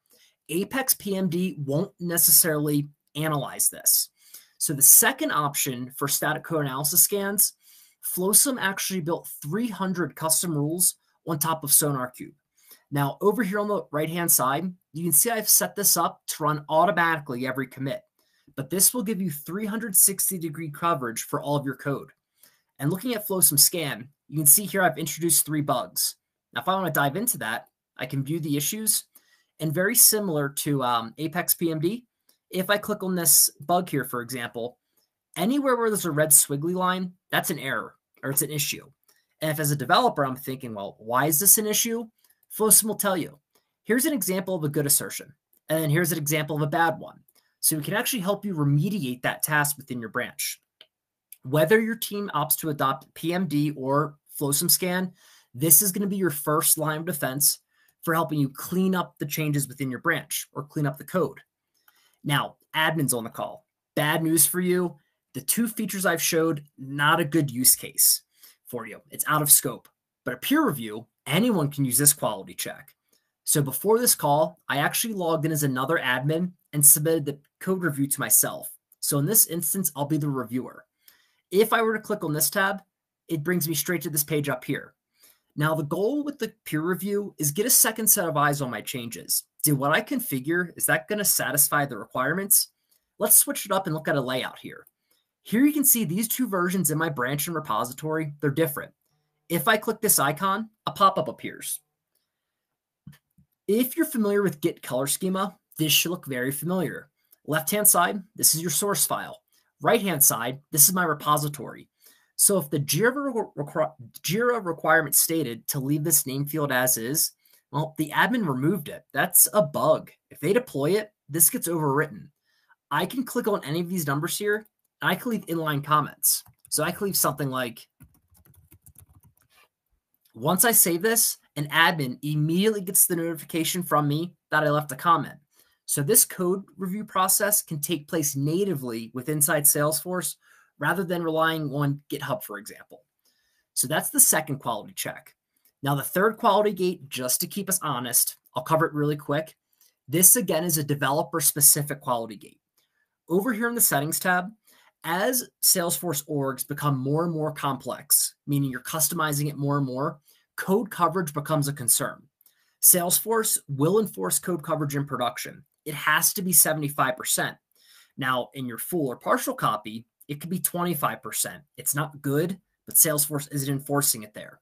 Apex PMD won't necessarily analyze this. So the second option for static code analysis scans, Flowsum actually built 300 custom rules on top of SonarQube. Now, over here on the right-hand side, you can see I've set this up to run automatically every commit. But this will give you 360-degree coverage for all of your code. And looking at Flowsum Scan, you can see here I've introduced 3 bugs. Now, if I want to dive into that, I can view the issues. And very similar to Apex PMD, if I click on this bug here, for example, anywhere where there's a red squiggly line, that's an error or it's an issue. And if as a developer, I'm thinking, well, why is this an issue? Flowsum will tell you. Here's an example of a good assertion. And then here's an example of a bad one. So we can actually help you remediate that task within your branch. Whether your team opts to adopt PMD or Flowsum Scan, this is going to be your first line of defense for helping you clean up the changes within your branch or clean up the code. Now, admins on the call. Bad news for you. The 2 features I've showed, not a good use case for you. It's out of scope. But a peer review, anyone can use this quality check. So before this call, I actually logged in as another admin and submitted the code review to myself. So in this instance, I'll be the reviewer. If I were to click on this tab, it brings me straight to this page up here. Now, the goal with the peer review is get a second set of eyes on my changes. Did what I configure, is that going to satisfy the requirements? Let's switch it up and look at a layout here. Here you can see these two versions in my branch and repository, they're different. If I click this icon, a pop-up appears. If you're familiar with Git color schema, this should look very familiar. Left-hand side, this is your source file. Right-hand side, this is my repository. So if the Jira requirement stated to leave this name field as is, well, the admin removed it. That's a bug. If they deploy it, this gets overwritten. I can click on any of these numbers here, and I can leave inline comments. So I can leave something like, once I save this, an admin immediately gets the notification from me that I left a comment. So this code review process can take place natively with inside Salesforce rather than relying on GitHub, for example. So that's the second quality check. Now the third quality gate, just to keep us honest, I'll cover it really quick. This again is a developer specific quality gate. Over here in the settings tab, as Salesforce orgs become more and more complex, meaning you're customizing it more and more, code coverage becomes a concern. Salesforce will enforce code coverage in production. It has to be 75%. Now, in your full or partial copy, it could be 25%. It's not good, but Salesforce isn't enforcing it there.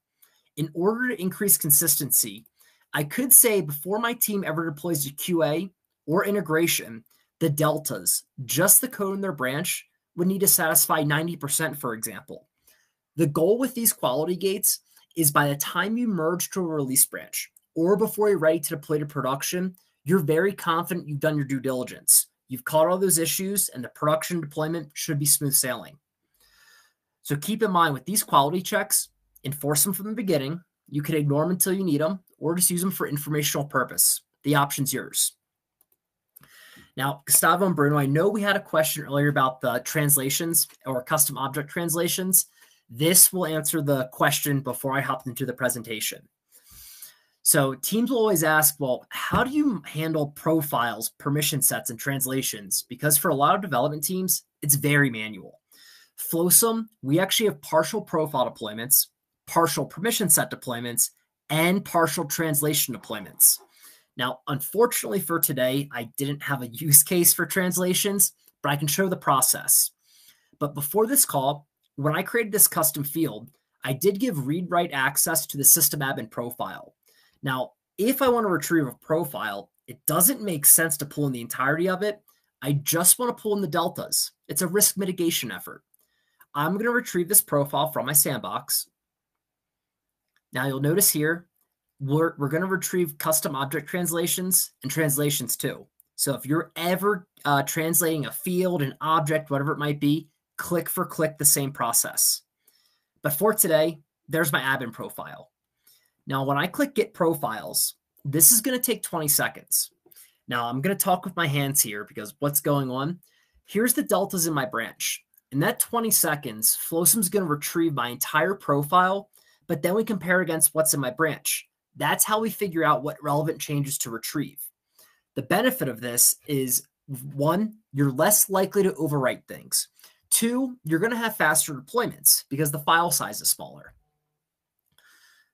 In order to increase consistency, I could say before my team ever deploys to QA or integration, the deltas, just the code in their branch, would need to satisfy 90%, for example. The goal with these quality gates is by the time you merge to a release branch or before you're ready to deploy to production, you're very confident you've done your due diligence. You've caught all those issues and the production deployment should be smooth sailing. So keep in mind with these quality checks, enforce them from the beginning. You can ignore them until you need them or just use them for informational purpose. The option's yours. Now, Gustavo and Bruno, I know we had a question earlier about the translations or custom object translations. This will answer the question before I hop into the presentation. So teams will always ask, well, how do you handle profiles, permission sets, and translations? Because for a lot of development teams, it's very manual. Flowsum, we actually have partial profile deployments, partial permission set deployments, and partial translation deployments. Now, unfortunately for today, I didn't have a use case for translations, but I can show the process. But before this call, when I created this custom field, I did give read-write access to the system admin profile. Now, if I want to retrieve a profile, it doesn't make sense to pull in the entirety of it. I just want to pull in the deltas. It's a risk mitigation effort. I'm going to retrieve this profile from my sandbox. Now you'll notice here, we're going to retrieve custom object translations and translations too. So if you're ever translating a field, an object, whatever it might be, click for click the same process. But for today, there's my admin profile. Now, when I click Get Profiles, this is going to take 20 seconds. Now, I'm going to talk with my hands here because what's going on? Here's the deltas in my branch. In that 20 seconds, Flowsum's going to retrieve my entire profile, but then we compare against what's in my branch. That's how we figure out what relevant changes to retrieve. The benefit of this is, one, you're less likely to overwrite things. Two, you're going to have faster deployments because the file size is smaller.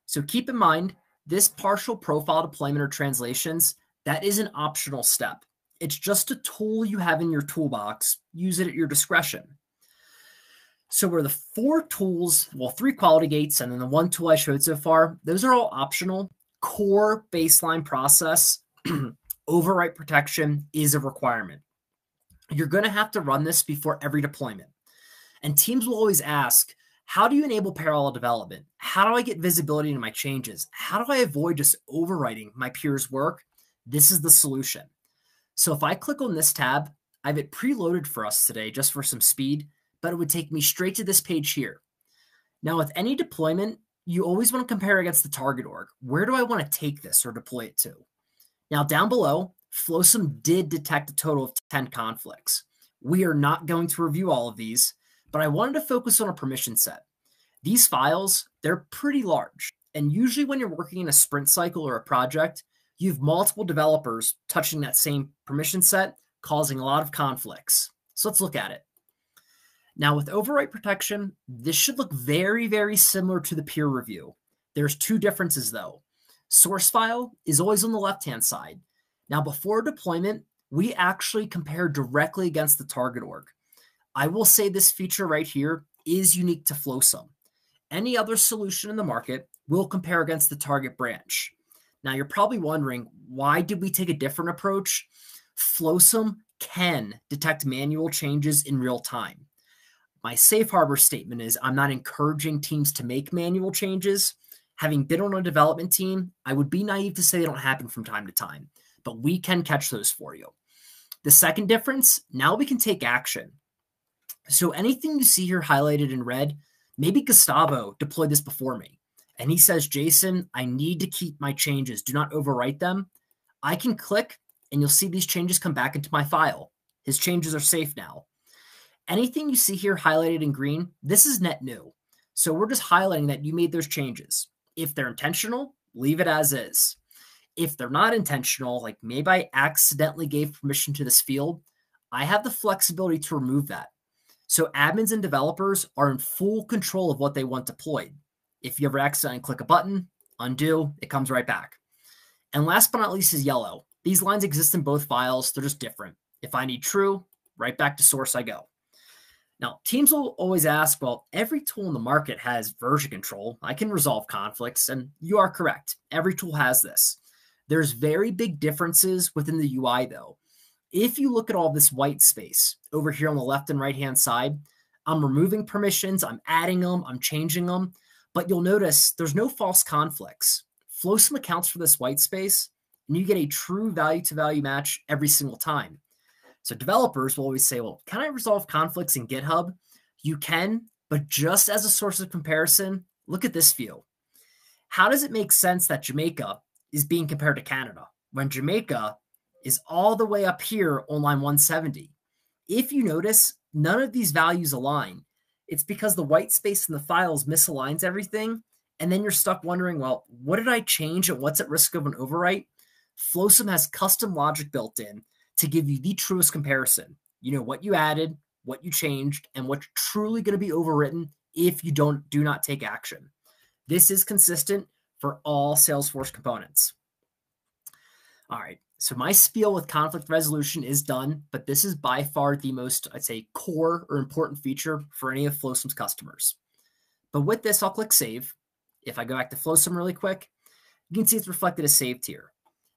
So keep in mind, this partial profile deployment or translations, that is an optional step. It's just a tool you have in your toolbox. Use it at your discretion. So where the 4 tools, well, 3 quality gates, and then the 1 tool I showed so far, those are all optional. Core baseline process, overwrite protection is a requirement. You're going to have to run this before every deployment. And teams will always ask, how do you enable parallel development? How do I get visibility into my changes? How do I avoid just overwriting my peers' work? This is the solution. So if I click on this tab, I have it preloaded for us today just for some speed, but it would take me straight to this page here. Now with any deployment, you always want to compare against the target org. Where do I want to take this or deploy it to? Now down below, Flowsum did detect a total of 10 conflicts. We are not going to review all of these, but I wanted to focus on a permission set. These files, they're pretty large. And usually when you're working in a sprint cycle or a project, you have multiple developers touching that same permission set, causing a lot of conflicts. So let's look at it. Now with overwrite protection, this should look very, very similar to the peer review. There's 2 differences though. Source file is always on the left-hand side. Now before deployment, we actually compare directly against the target org. I will say this feature right here is unique to Flowsum. Any other solution in the market will compare against the target branch. Now, you're probably wondering, why did we take a different approach? Flowsum can detect manual changes in real time. My safe harbor statement is I'm not encouraging teams to make manual changes. Having been on a development team, I would be naive to say they don't happen from time to time, but we can catch those for you. The second difference, now we can take action. So anything you see here highlighted in red, maybe Gustavo deployed this before me, and he says, Jason, I need to keep my changes. Do not overwrite them. I can click, and you'll see these changes come back into my file. His changes are safe now. Anything you see here highlighted in green, this is net new. So we're just highlighting that you made those changes. If they're intentional, leave it as is. If they're not intentional, like maybe I accidentally gave permission to this field, I have the flexibility to remove that. So admins and developers are in full control of what they want deployed. If you ever accidentally click a button, undo, it comes right back. And last but not least is yellow. These lines exist in both files. They're just different. If I need true, right back to source I go. Now, teams will always ask, well, every tool in the market has version control. I can resolve conflicts, and you are correct. Every tool has this. There's very big differences within the UI, though. If you look at all this white space over here on the left and right-hand side, I'm removing permissions, I'm adding them, I'm changing them, but you'll notice there's no false conflicts. Flowsum accounts for this white space, and you get a true value-to-value match every single time. So developers will always say, well, can I resolve conflicts in GitHub? You can, but just as a source of comparison, look at this view. How does it make sense that Jamaica is being compared to Canada when Jamaica is all the way up here on line 170? If you notice, none of these values align. It's because the white space in the files misaligns everything, and then you're stuck wondering, well, what did I change and what's at risk of an overwrite? Flowsum has custom logic built in to give you the truest comparison. You know what you added, what you changed, and what's truly going to be overwritten if you do not take action. This is consistent for all Salesforce components. All right, so my spiel with conflict resolution is done, but this is by far the most, I'd say, core or important feature for any of Flowsum's customers. But with this, I'll click save. If I go back to Flowsum really quick, you can see it's reflected as saved here.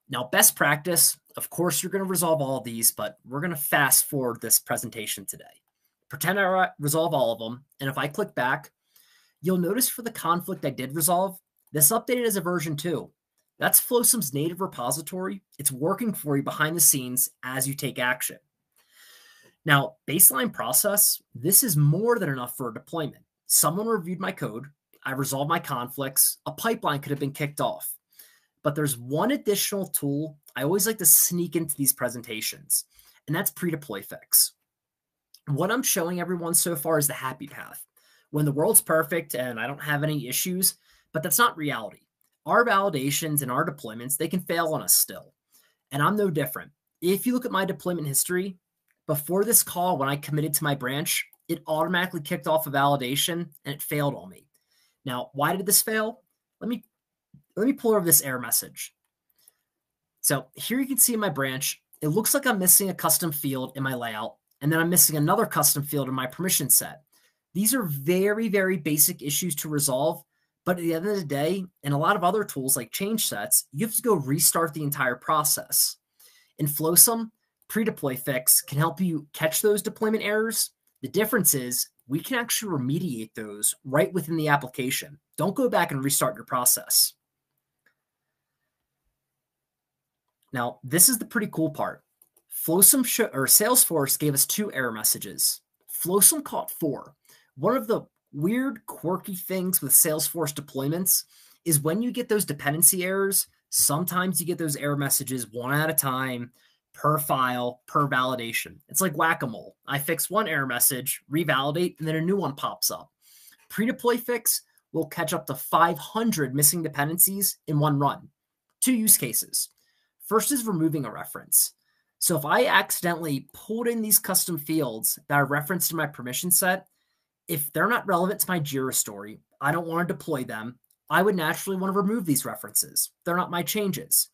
Now, best practice, of course, you're going to resolve all of these, but we're going to fast forward this presentation today. Pretend I resolve all of them, and if I click back, you'll notice for the conflict I did resolve, this updated as a version 2. That's Flowsum's native repository. It's working for you behind the scenes as you take action. Now, baseline process, this is more than enough for a deployment. Someone reviewed my code. I resolved my conflicts. A pipeline could have been kicked off. But there's one additional tool I always like to sneak into these presentations, and that's pre-deploy fix. What I'm showing everyone so far is the happy path. When the world's perfect and I don't have any issues, but that's not reality. Our validations and our deployments, they can fail on us still. And I'm no different. If you look at my deployment history, before this call, when I committed to my branch, it automatically kicked off a validation and it failed on me. Now, why did this fail? Let me pull over this error message. So here you can see in my branch, it looks like I'm missing a custom field in my layout, and then I'm missing another custom field in my permission set. These are very, very basic issues to resolve, but at the end of the day, in a lot of other tools like change sets, you have to go restart the entire process. In Flowsum, pre-deploy fix can help you catch those deployment errors. The difference is we can actually remediate those right within the application. Don't go back and restart your process. Now, this is the pretty cool part. Salesforce gave us 2 error messages. Flowsum caught 4. One of the weird, quirky things with Salesforce deployments is when you get those dependency errors, sometimes you get those error messages one at a time, per file, per validation. It's like whack-a-mole. I fix one error message, revalidate, and then a new one pops up. Pre-deploy fix will catch up to 500 missing dependencies in one run. 2 use cases. First is removing a reference. So if I accidentally pulled in these custom fields that are referenced in my permission set, if they're not relevant to my Jira story, I don't want to deploy them, I would naturally want to remove these references. They're not my changes.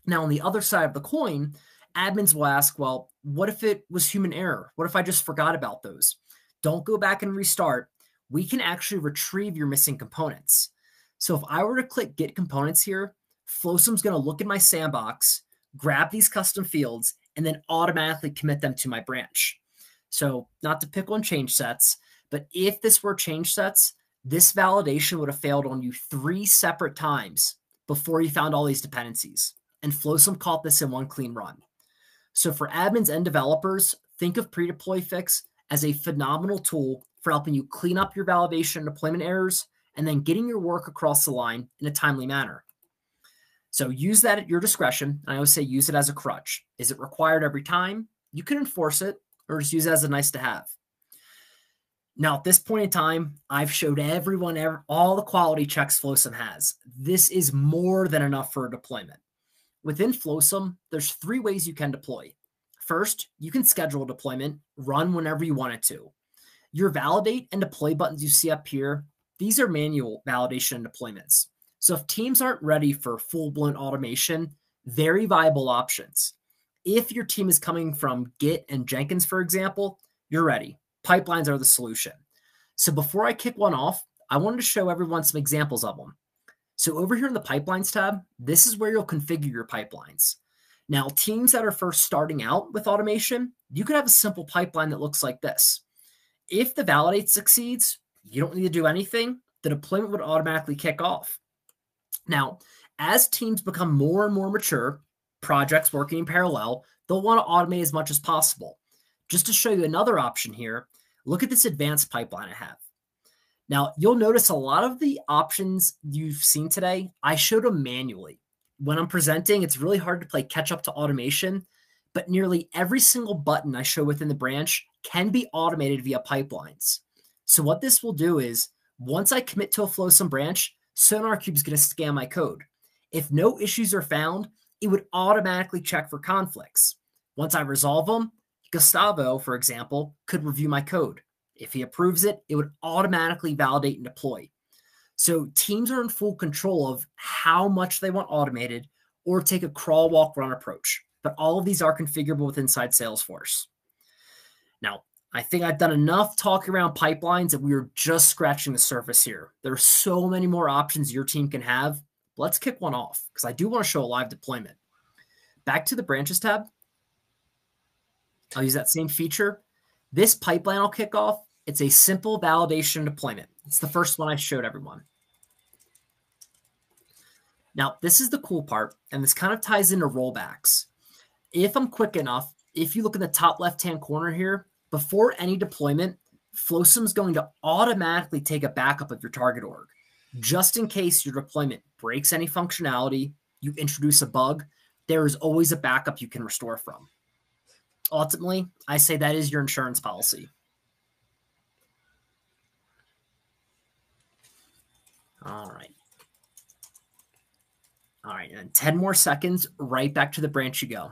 Now, on the other side of the coin, Admins will ask, well, what if it was human error? What if I just forgot about those? Don't go back and restart. We can actually retrieve your missing components. So if I were to click Get Components here, Flowsum's going to look in my sandbox, grab these custom fields, and then automatically commit them to my branch. So not to pick on change sets, but if this were change sets, this validation would have failed on you 3 separate times before you found all these dependencies. And Flowsum caught this in one clean run. So for admins and developers, think of Predeploy Fix as a phenomenal tool for helping you clean up your validation and deployment errors and then getting your work across the line in a timely manner. So use that at your discretion. I always say use it as a crutch. Is it required every time? You can enforce it or just use it as a nice to have. Now, at this point in time, I've showed everyone all the quality checks Flowsum has. This is more than enough for a deployment. Within Flowsum, there's 3 ways you can deploy. First, you can schedule a deployment, run whenever you want it to. Your validate and deploy buttons you see up here, these are manual validation and deployments. So if teams aren't ready for full-blown automation, very viable options. If your team is coming from Git and Jenkins, for example, you're ready. Pipelines are the solution. So before I kick one off, I wanted to show everyone some examples of them. So over here in the Pipelines tab, this is where you'll configure your pipelines. Now, teams that are first starting out with automation, you could have a simple pipeline that looks like this. If the validate succeeds, you don't need to do anything. The deployment would automatically kick off. Now, as teams become more and more mature, projects working in parallel, they'll want to automate as much as possible. Just to show you another option here, look at this advanced pipeline I have. Now, you'll notice a lot of the options you've seen today, I showed them manually. When I'm presenting, it's really hard to play catch up to automation, but nearly every single button I show within the branch can be automated via pipelines. So what this will do is, once I commit to a Flowsum branch, SonarQube is going to scan my code. If no issues are found, it would automatically check for conflicts. Once I resolve them, Gustavo, for example, could review my code. If he approves it, it would automatically validate and deploy. So teams are in full control of how much they want automated or take a crawl, walk, run approach. But all of these are configurable with inside Salesforce. Now, I think I've done enough talking around pipelines that we are just scratching the surface here. There are so many more options your team can have. Let's kick one off because I do want to show a live deployment. Back to the branches tab. I'll use that same feature. This pipeline I'll kick off. It's a simple validation deployment. It's the first one I showed everyone. Now, this is the cool part, and this kind of ties into rollbacks. If I'm quick enough, if you look in the top left-hand corner here, before any deployment, Flowsum is going to automatically take a backup of your target org. Just in case your deployment breaks any functionality, you introduce a bug, there is always a backup you can restore from. Ultimately, I say that is your insurance policy. All right. All right, and 10 more seconds, right back to the branch you go.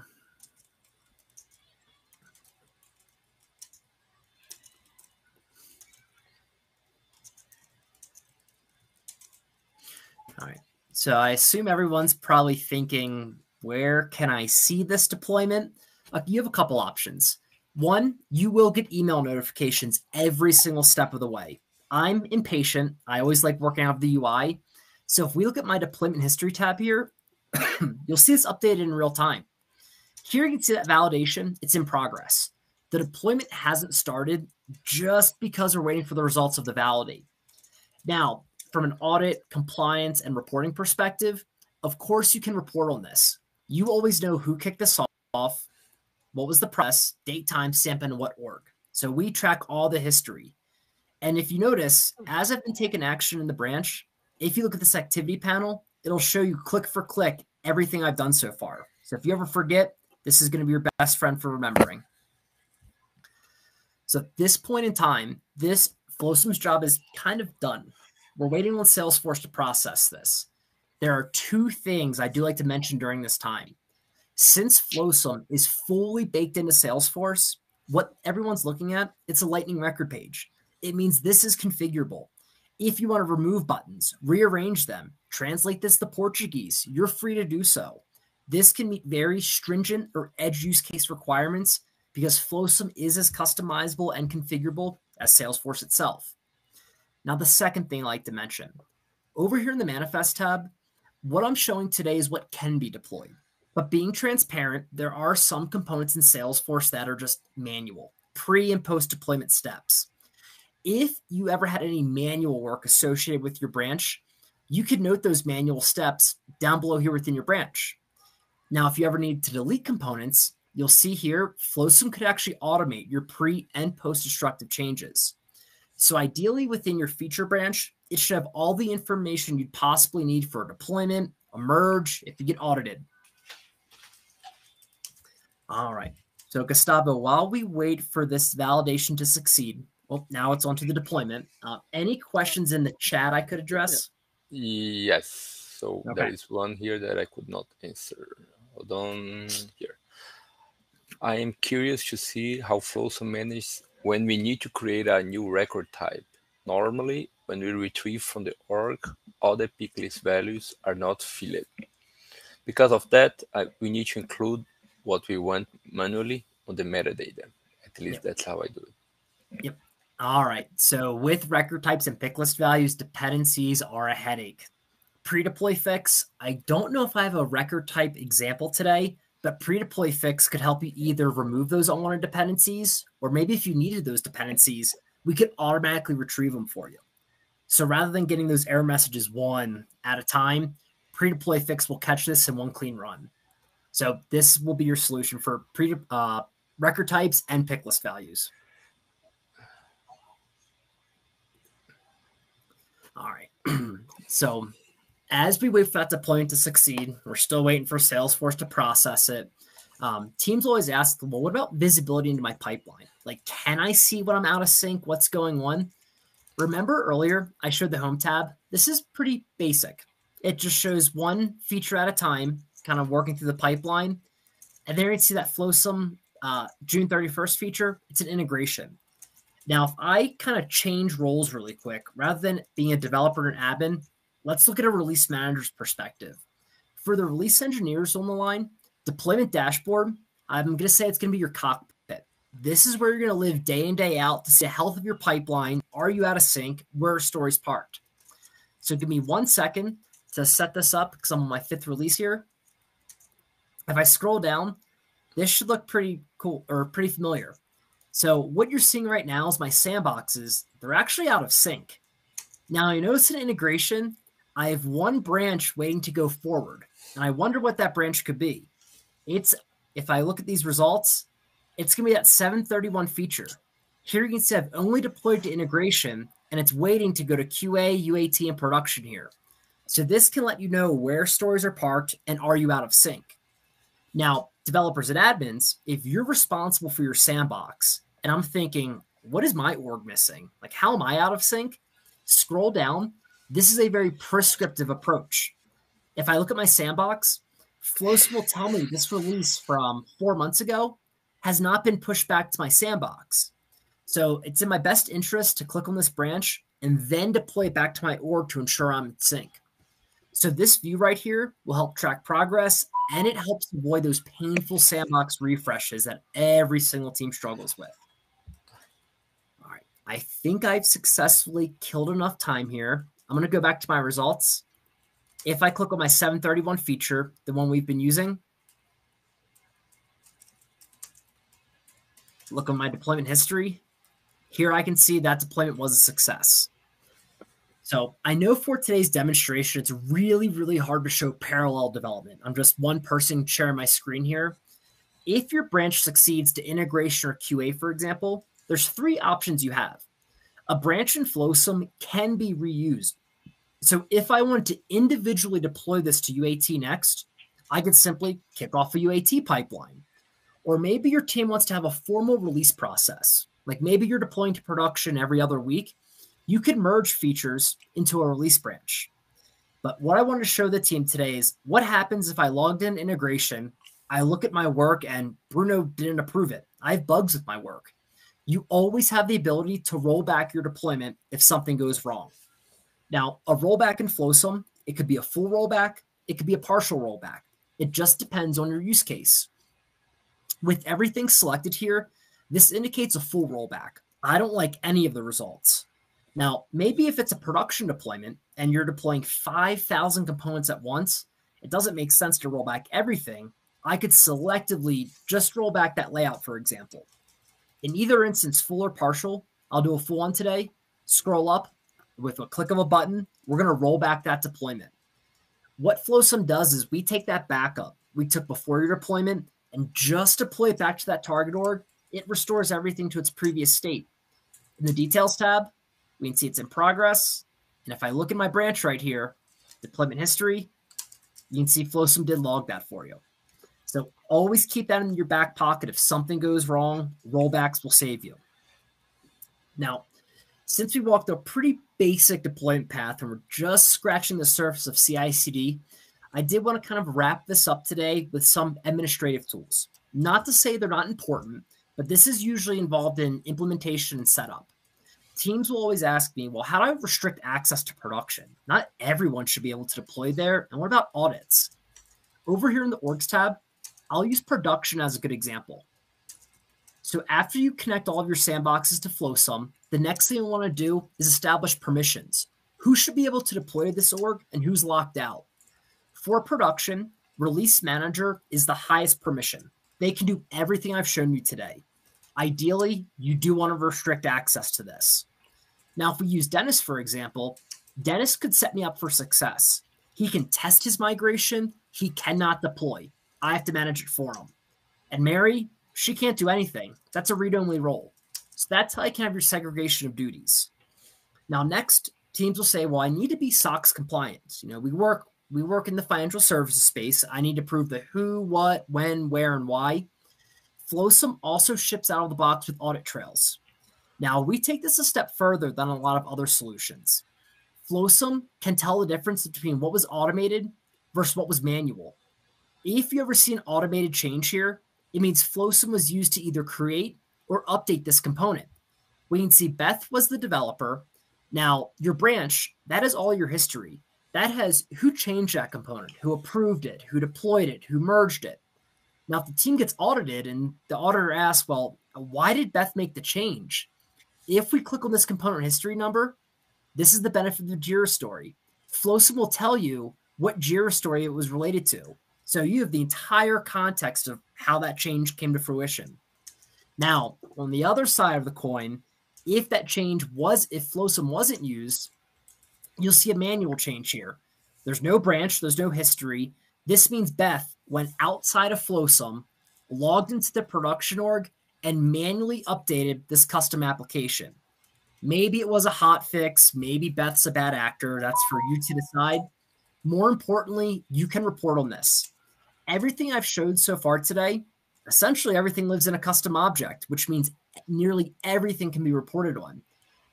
All right, so I assume everyone's probably thinking, where can I see this deployment? You have a couple options. One, you will get email notifications every single step of the way. I'm impatient. I always like working out of the UI. So if we look at my deployment history tab here, you'll see this updated in real time. Here you can see that validation. It's in progress. The deployment hasn't started just because we're waiting for the results of the validate. Now, from an audit, compliance, and reporting perspective, of course you can report on this. You always know who kicked this off, what was the press, date, time, stamp, and what org. So we track all the history. And if you notice, as I've been taking action in the branch, if you look at this activity panel, it'll show you click for click everything I've done so far. So if you ever forget, this is going to be your best friend for remembering. So at this point in time, this Flowsum's job is kind of done. We're waiting on Salesforce to process this. There are 2 things I do like to mention during this time. Since Flowsum is fully baked into Salesforce, what everyone's looking at, it's a Lightning record page. It means this is configurable. If you want to remove buttons, rearrange them, translate this to Portuguese, you're free to do so. This can meet very stringent or edge use case requirements because Flowsum is as customizable and configurable as Salesforce itself. Now, the second thing I like to mention, over here in the Manifest tab, what I'm showing today is what can be deployed. But being transparent, there are some components in Salesforce that are just manual, pre and post deployment steps. If you ever had any manual work associated with your branch, you could note those manual steps down below here within your branch. Now, if you ever need to delete components, you'll see here, Flowsum could actually automate your pre and post destructive changes. So ideally within your feature branch, it should have all the information you'd possibly need for a deployment, a merge, if you get audited. All right. So Gustavo, while we wait for this validation to succeed, well, now it's on to the deployment. Any questions in the chat I could address? Yes. So Okay. there is one here that I could not answer. Hold on here. I am curious to see how Flowsum manages when we need to create a new record type. Normally, when we retrieve from the org, all the pick list values are not filled. Because of that, we need to include what we want manually on the metadata. At least that's how I do it. Yep. All right. So with record types and pick list values, dependencies are a headache. Pre-deploy fix, I don't know if I have a record type example today, but pre-deploy fix could help you either remove those unwanted dependencies, or maybe if you needed those dependencies, we could automatically retrieve them for you. So rather than getting those error messages one at a time, pre-deploy fix will catch this in one clean run. So this will be your solution for record types and pick list values. All right. So as we wait for that deployment to succeed, we're still waiting for Salesforce to process it. Teams always ask, well, what about visibility into my pipeline? Like, can I see when I'm out of sync? What's going on? Remember earlier, I showed the home tab. This is pretty basic. It just shows one feature at a time, kind of working through the pipeline. And there you can see that Flowsum June 31st feature. It's an integration. Now, if I kind of change roles really quick, rather than being a developer and admin, let's look at a release manager's perspective. For the release engineers on the line, deployment dashboard, I'm going to say it's going to be your cockpit. This is where you're going to live day in, day out to see the health of your pipeline. Are you out of sync? Where are stories parked? So give me 1 second to set this up because I'm on my 5th release here. If I scroll down, this should look pretty cool or pretty familiar. So what you're seeing right now is my sandboxes. They're actually out of sync. Now, you notice in integration, I have one branch waiting to go forward. And I wonder what that branch could be. If I look at these results, it's going to be that 731 feature. Here you can see I've only deployed to integration, and it's waiting to go to QA, UAT, and production here. So this can let you know where stories are parked and are you out of sync. Now, developers and admins, if you're responsible for your sandbox, and I'm thinking, what is my org missing? Like, how am I out of sync? Scroll down. This is a very prescriptive approach. If I look at my sandbox, Flowsum will tell me this release from 4 months ago has not been pushed back to my sandbox. So it's in my best interest to click on this branch and then deploy it back to my org to ensure I'm in sync. So this view right here will help track progress, and it helps avoid those painful sandbox refreshes that every single team struggles with. All right, I think I've successfully killed enough time here. I'm going to go back to my results. If I click on my 731 feature, the one we've been using, look on my deployment history, here I can see that deployment was a success. So I know for today's demonstration, it's really, really hard to show parallel development. I'm just one person sharing my screen here. If your branch succeeds to integration or QA, for example, there's 3 options you have. A branch in Flowsum can be reused. So if I wanted to individually deploy this to UAT next, I could simply kick off a UAT pipeline. Or maybe your team wants to have a formal release process. Like maybe you're deploying to production every other week. You could merge features into a release branch. But what I wanted to show the team today is what happens if I logged in integration, I look at my work and Bruno didn't approve it. I have bugs with my work. You always have the ability to roll back your deployment if something goes wrong. Now, a rollback in Flowsum, it could be a full rollback, it could be a partial rollback. It just depends on your use case. With everything selected here, this indicates a full rollback. I don't like any of the results. Now, maybe if it's a production deployment and you're deploying 5,000 components at once, it doesn't make sense to roll back everything. I could selectively just roll back that layout, for example. In either instance, full or partial, I'll do a full one today, scroll up with a click of a button, we're going to roll back that deployment. What Flowsum does is we take that backup we took before your deployment and just deploy it back to that target org. It restores everything to its previous state. In the details tab, we can see it's in progress. And if I look at my branch right here, deployment history, you can see Flowsum did log that for you. So always keep that in your back pocket. If something goes wrong, rollbacks will save you. Now, since we walked a pretty basic deployment path and we're just scratching the surface of CI/CD, I did want to kind of wrap this up today with some administrative tools. Not to say they're not important, but this is usually involved in implementation and setup. Teams will always ask me, well, how do I restrict access to production? Not everyone should be able to deploy there. And what about audits? Over here in the orgs tab, I'll use production as a good example. So after you connect all of your sandboxes to Flowsum, the next thing you want to do is establish permissions. Who should be able to deploy to this org and who's locked out? For production, Release Manager is the highest permission. They can do everything I've shown you today. Ideally, you do want to restrict access to this. Now, if we use Dennis, for example, Dennis could set me up for success. He can test his migration. He cannot deploy. I have to manage it for him. And Mary, she can't do anything. That's a read-only role. So that's how you can have your segregation of duties. Now, next, teams will say, well, I need to be SOX compliant. We work in the financial services space. I need to prove the who, what, when, where, and why. Flowsum also ships out of the box with audit trails. Now, we take this a step further than a lot of other solutions. Flowsum can tell the difference between what was automated versus what was manual. If you ever see an automated change here, it means Flowsum was used to either create or update this component. We can see Beth was the developer. Now, your branch, that is all your history. That has who changed that component, who approved it, who deployed it, who merged it. Now, if the team gets audited and the auditor asks, well, why did Beth make the change? If we click on this component history number, this is the benefit of the JIRA story. Flowsum will tell you what JIRA story it was related to. So you have the entire context of how that change came to fruition. Now, on the other side of the coin, if Flowsum wasn't used, you'll see a manual change here. There's no branch, there's no history. This means Beth went outside of Flowsum, logged into the production org, and manually updated this custom application. Maybe it was a hot fix. Maybe Beth's a bad actor. That's for you to decide. More importantly, you can report on this. Everything I've showed so far today, essentially everything lives in a custom object, which means nearly everything can be reported on.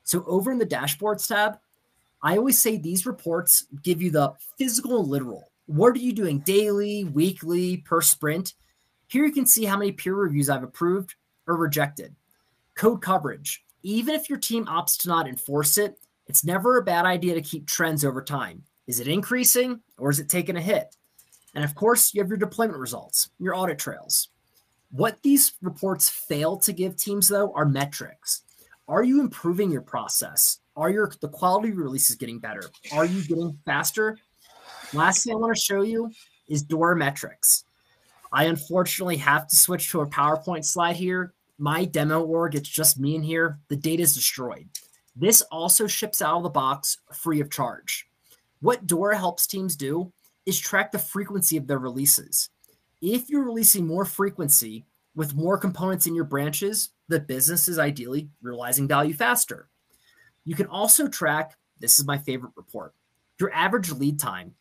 So over in the dashboards tab, I always say these reports give you the physical and literal. What are you doing daily, weekly, per sprint? Here you can see how many peer reviews I've approved or rejected. Code coverage. Even if your team opts to not enforce it, it's never a bad idea to keep trends over time. Is it increasing or is it taking a hit? And of course, you have your deployment results, your audit trails. What these reports fail to give teams, though, are metrics. Are you improving your process? The quality of your releases getting better? Are you getting faster? Last thing I want to show you is DORA metrics. I unfortunately have to switch to a PowerPoint slide here. My demo org, it's just me in here. The data is destroyed. This also ships out of the box free of charge. What DORA helps teams do is track the frequency of their releases. If you're releasing more frequency with more components in your branches, the business is ideally realizing value faster. You can also track, this is my favorite report, your average lead time.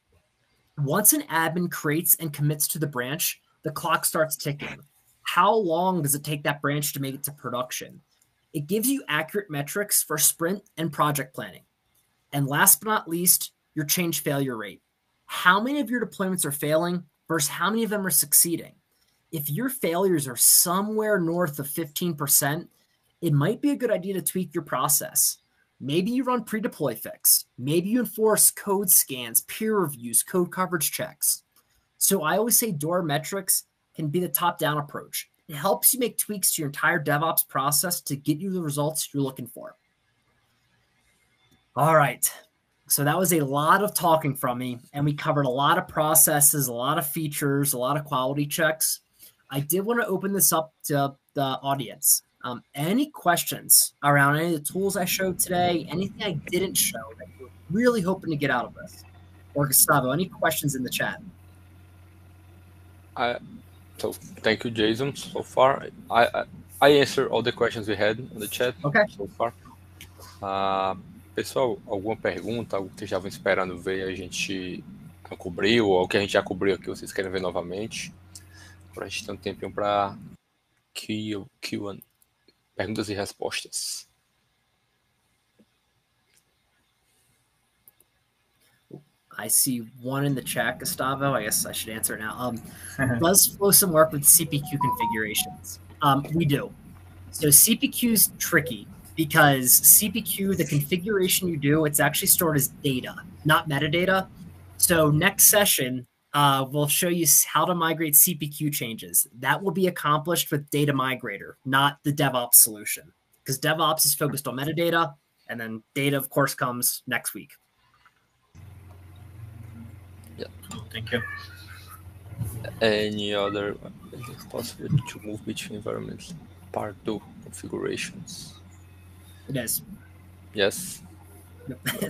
Once an admin creates and commits to the branch, the clock starts ticking. How long does it take that branch to make it to production? It gives you accurate metrics for sprint and project planning. And last but not least, your change failure rate. How many of your deployments are failing versus how many of them are succeeding? If your failures are somewhere north of 15%, it might be a good idea to tweak your process. Maybe you run pre-deploy fix. Maybe you enforce code scans, peer reviews, code coverage checks. So I always say DORA metrics can be the top-down approach. It helps you make tweaks to your entire DevOps process to get you the results you're looking for. All right. So that was a lot of talking from me, and we covered a lot of processes, a lot of features, a lot of quality checks. I did want to open this up to the audience. Any questions around any of the tools I showed today, anything I didn't show that you're really hoping to get out of this? Or Gustavo, any questions in the chat? So thank you, Jason. So far, I answered all the questions we had on the chat. Okay. So far. Pessoal, alguma pergunta, algo que vocês estavam esperando ver e a gente não cobriu, ou o que a gente já cobriu aqui, vocês querem ver novamente? Agora a gente tem um tempinho para Q&A, perguntas e respostas. I see one in the chat, Gustavo. I guess I should answer it now. Does Flowsum work with CPQ configurations? We do. So CPQ is tricky because CPQ, the configuration you do, it's actually stored as data, not metadata. So next session, we'll show you how to migrate CPQ changes. That will be accomplished with Data Migrator, not the DevOps solution, because DevOps is focused on metadata, and then data, of course, comes next week. Yeah. Thank you. Any other possible to move between environments? Part 2 configurations. It is. Yes.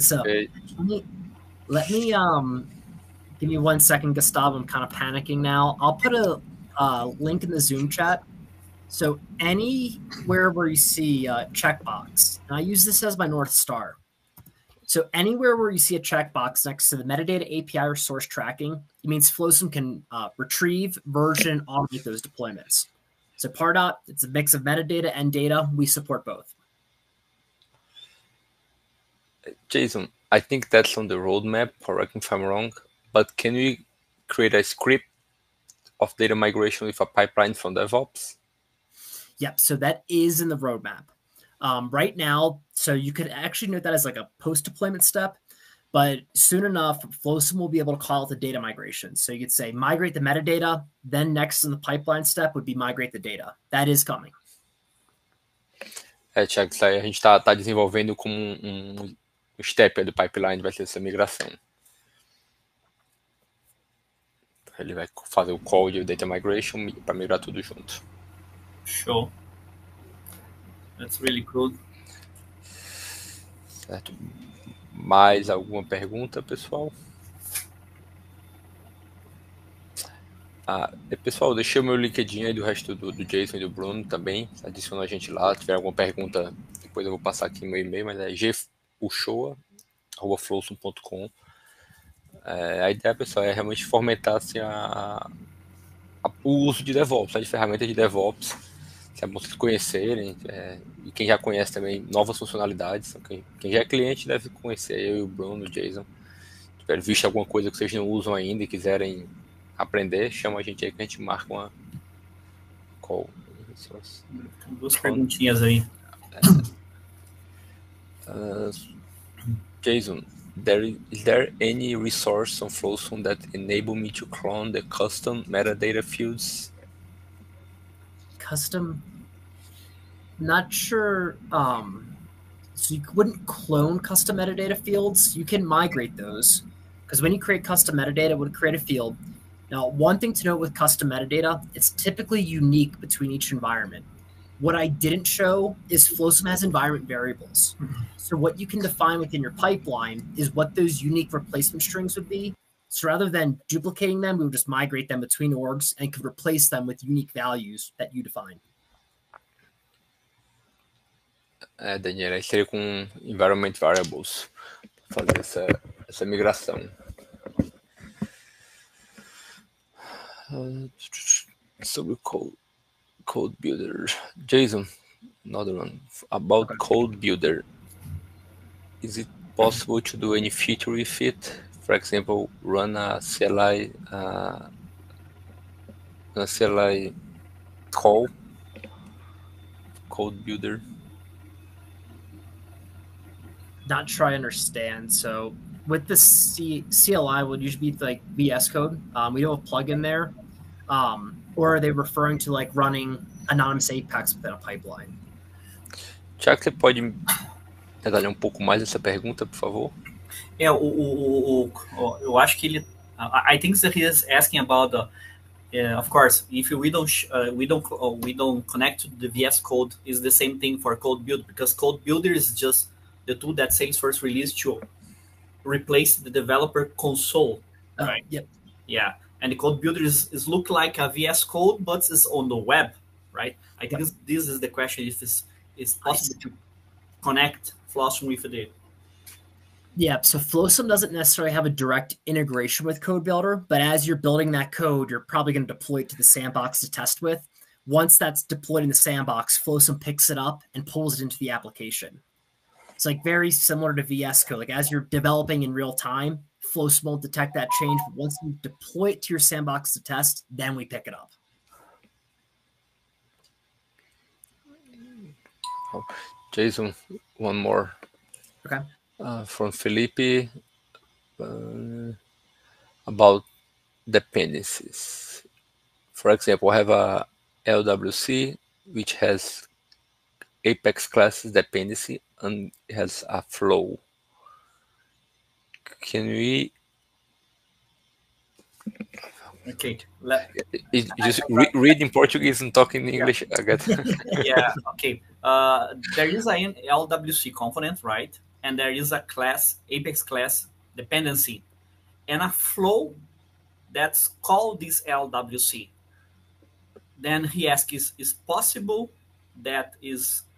So Okay. let me give me 1 second, Gustavo. I'm kind of panicking now. I'll put a link in the Zoom chat. So anywhere where you see a checkbox, and I use this as my North Star. So anywhere where you see a checkbox next to the metadata API or source tracking, it means Flowsum can retrieve, version, automate those deployments. So Pardot, it's a mix of metadata and data. We support both. Jason, I think that's on the roadmap, correct me if I'm wrong, but can we create a script of data migration with a pipeline from DevOps? Yep, so that is in the roadmap. Right now, so you could actually note that as like a post-deployment step, but soon enough, Flowsum will be able to call it the data migration. So you could say migrate the metadata, then next in the pipeline step would be migrate the data. That is coming. Thiago, isso aí a gente está desenvolvendo como um step do pipeline, vai ser essa migração. Ele vai fazer o call de data migration para migrar tudo junto. Show. That's really cool. Certo. Mais alguma pergunta, pessoal? Pessoal, deixei o meu LinkedIn aí do resto do Jason e do Bruno também. Adiciona a gente lá. Se tiver alguma pergunta, depois eu vou passar aqui no meu e-mail, mas é guchoa@flowsum.com. A ideia, pessoal, é realmente fomentar assim, o uso de DevOps, de ferramentas de DevOps. É bom vocês conhecerem, e quem já conhece também novas funcionalidades. Então, quem já é cliente deve conhecer, eu e o Bruno, o Jason. Se tiver visto alguma coisa que vocês não usam ainda e quiserem aprender, chama a gente aí que a gente marca uma call. Tem 2 perguntinhas aí. Jason, is there any resource on Flowsum that enable me to clone the custom metadata fields? Custom, not sure. So you wouldn't clone custom metadata fields. You can migrate those, because when you create custom metadata, it would create a field. Now, one thing to note with custom metadata, it's typically unique between each environment. What I didn't show is Flowsum has environment variables. So what you can define within your pipeline is what those unique replacement strings would be. So rather than duplicating them, we would just migrate them between orgs and could replace them with unique values that you define. Daniel, aí seria com environment variables fazer essa migração. Sobre code builder. Jason, another one about code builder. Is it possible to do any feature with it? For example, run a CLI call, code builder. Not sure I understand. So with the CLI would usually be like VS Code. We don't have a plugin there. Or are they referring to like running anonymous Apex within a pipeline? Tiago, você pode detalhar pouco mais essa pergunta, por favor? Eu acho que ele, I think that he is asking about of course, if we don't connect to the VS Code, is the same thing for Code Builder, because Code Builder is just the tool that Salesforce released to replace the developer console, right? Yep. Yeah, and the Code Builder is look like a VS Code, but it's on the web, right? I think this is the question: if it's possible to connect Flosum with the. Yeah, so Flosum doesn't necessarily have a direct integration with Code Builder, but as you're building that code, you're probably going to deploy it to the sandbox to test with. Once that's deployed in the sandbox, Flosum picks it up and pulls it into the application. It's like very similar to VS Code. Like as you're developing in real time, Flosum will detect that change. But once you deploy it to your sandbox to test, then we pick it up. Jason, one more. Okay. From Felipe about dependencies. For example, I have a LWC which has Apex classes dependency and has a flow. Can we? Okay. Just read in Portuguese and talk in English. Yeah. I get. Yeah. Okay. There is an LWC component, right? And there is a class, Apex class dependency, and a flow that's called this LWC. Then he asks, is possible that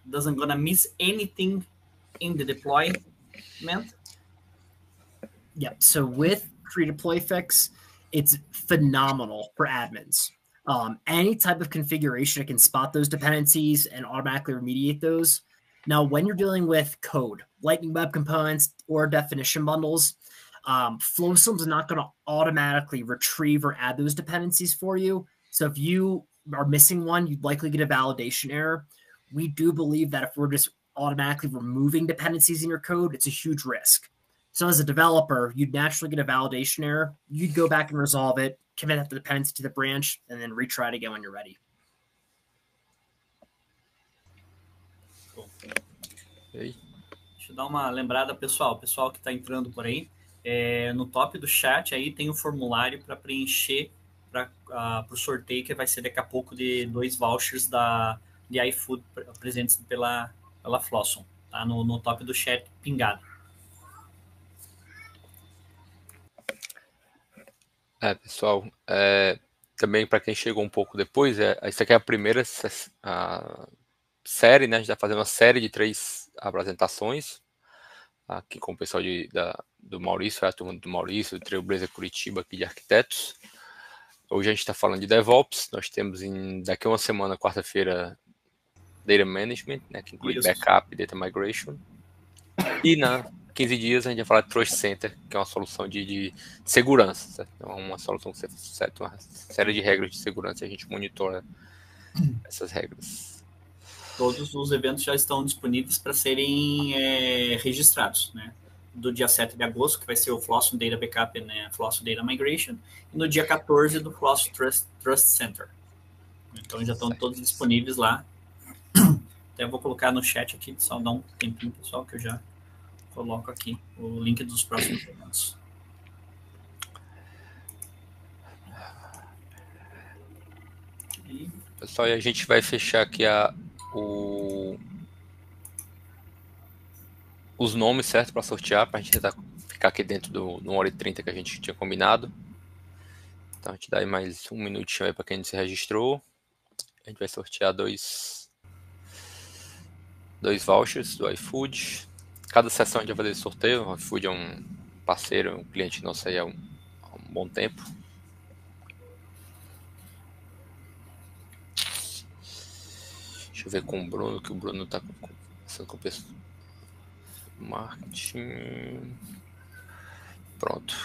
doesn't gonna miss anything in the deployment? Yep. So with pre-deploy fix, it's phenomenal for admins. Any type of configuration, it can spot those dependencies and automatically remediate those. Now, when you're dealing with code, Lightning Web Components or definition bundles, Flosum is not going to automatically retrieve or add those dependencies for you. So if you are missing one, you'd likely get a validation error. We do believe that if we're just automatically removing dependencies in your code, it's a huge risk. So as a developer, you'd naturally get a validation error. You'd go back and resolve it, commit the dependency to the branch, and then retry it again when you're ready. Deixa eu dar uma lembrada, pessoal que está entrando por aí, no top do chat aí tem o formulário para preencher para o sorteio que vai ser daqui a pouco de 2 vouchers de iFood presentes pela Flosum, tá? No top do chat pingado. Pessoal, também para quem chegou um pouco depois, essa aqui é a primeira série, né? A gente está fazendo uma série de 3 apresentações aqui com o pessoal do Maurício, a turma do Maurício, do Trailblazer Curitiba aqui de arquitetos. Hoje a gente está falando de DevOps. Nós temos daqui a uma semana, quarta-feira, Data Management, né? Que inclui backup e Data Migration. E na 15 dias a gente vai falar de Trust Center, que é uma solução de segurança, certo? É uma solução que você seta uma série de regras de segurança e a gente monitora essas regras. Todos os eventos já estão disponíveis para serem registrados, né? Do dia 7 de agosto, que vai ser o Flosum Data Backup, né? Flosum Data Migration, e no dia 14 do Flosum Trust Center. Então já estão todos disponíveis lá. Até vou colocar no chat aqui, só dar um tempinho, pessoal, que eu já coloco aqui o link dos próximos eventos. Pessoal, e a gente vai fechar aqui os nomes, certo, para sortear, para a gente tentar ficar aqui dentro do 1h30 que a gente tinha combinado. Então a gente dá aí mais um minutinho aí para quem se registrou. A gente vai sortear dois vouchers do iFood. Cada sessão a gente vai fazer sorteio. O iFood é um parceiro, um cliente nosso aí há um bom tempo. Deixa eu ver com o Bruno, que o Bruno está conversando com o pessoal. Marketing. Pronto.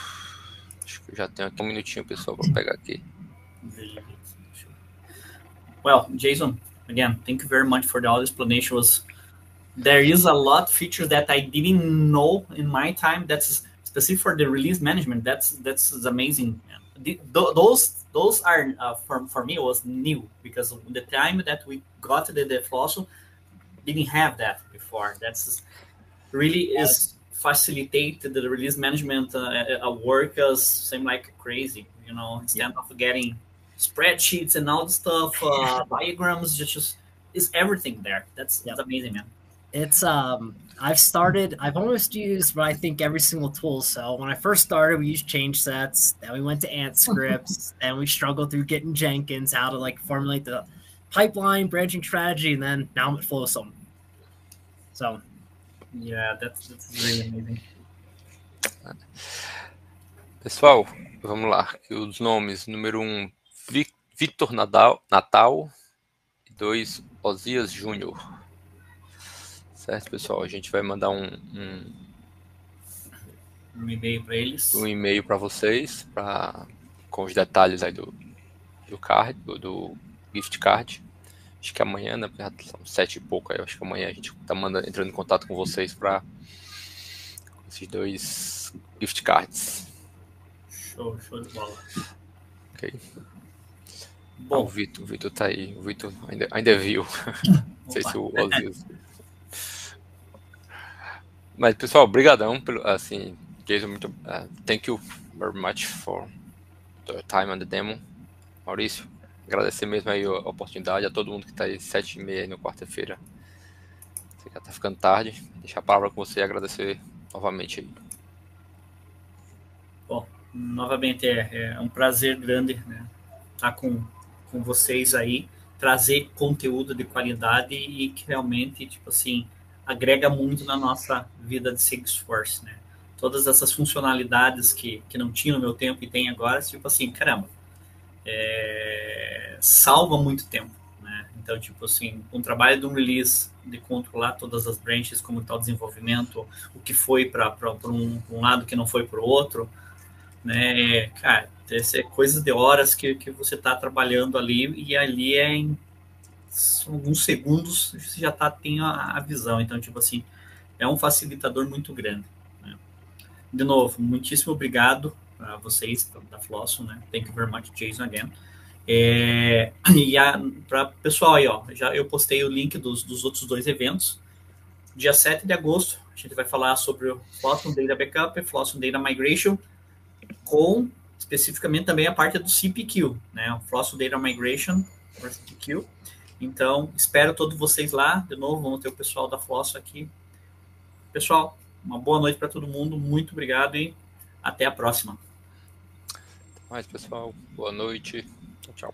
Acho que já tenho aqui um minutinho, pessoal, para pegar aqui. Well, Jason, again, thank you very much for the all explanation. There is a lot of features that I didn't know in my time. That's specific for the release management, that's amazing. Those are for me was new, because the time that we got the Flosso didn't have that before. That's really is facilitate the release management work as seem like crazy, instead of getting spreadsheets and all the stuff, diagrams, just is everything there. That's amazing, man. It's I've almost used what I think every single tool. So when I first started, we used change sets, then we went to Ant scripts, and we struggled through getting Jenkins, how to like formulate the pipeline branching strategy, and then now I'm at Flowsum. So yeah, that's really amazing. Pessoal, vamos lá. Os nomes: número 1, Victor Natal, e 2, Osias Júnior. Certo, pessoal? A gente vai mandar um e-mail para eles. Um e-mail para vocês, com os detalhes aí do card, do gift card. Acho que amanhã, né? São 7 e pouco aí. Acho que amanhã a gente tá entrando em contato com vocês para esses 2 gift cards. Show de bola. Ok. Bom, o Vitor tá aí. O Vitor ainda viu. Não sei se o Osias. Mas, pessoal, brigadão pelo, assim, Jason, muito, thank you very much for the time on the demo. Maurício, agradecer mesmo aí a oportunidade, a todo mundo que tá aí 7h30 aí na quarta-feira. Já tá ficando tarde. Deixar a palavra com você e agradecer novamente aí. Bom, novamente é um prazer grande, né, estar com vocês aí, trazer conteúdo de qualidade e que realmente, tipo assim, agrega muito na nossa vida de Salesforce, né? Todas essas funcionalidades que não tinha no meu tempo e tem agora, tipo assim, caramba, salva muito tempo, né? Então, tipo assim, um trabalho de um release, de controlar todas as branches, como está o desenvolvimento, o que foi para um lado que não foi para o outro, né? Cara, é coisas de horas que você está trabalhando ali, e ali em alguns segundos você já tem a visão. Então, tipo assim, é um facilitador muito grande, né? De novo, muitíssimo obrigado a vocês da Flosson, né? Thank you very much, Jason, again. E para pessoal aí, ó, eu postei o link dos outros 2 eventos. Dia 7 de agosto, a gente vai falar sobre o Flosson Data Backup e Flosson Data Migration, com especificamente também a parte do CPQ, né? O Flosson Data Migration, o CPQ. Então, espero todos vocês lá. De novo, vamos ter o pessoal da Flosso aqui. Pessoal, uma boa noite para todo mundo. Muito obrigado e até a próxima. Até mais, pessoal. Boa noite. Tchau.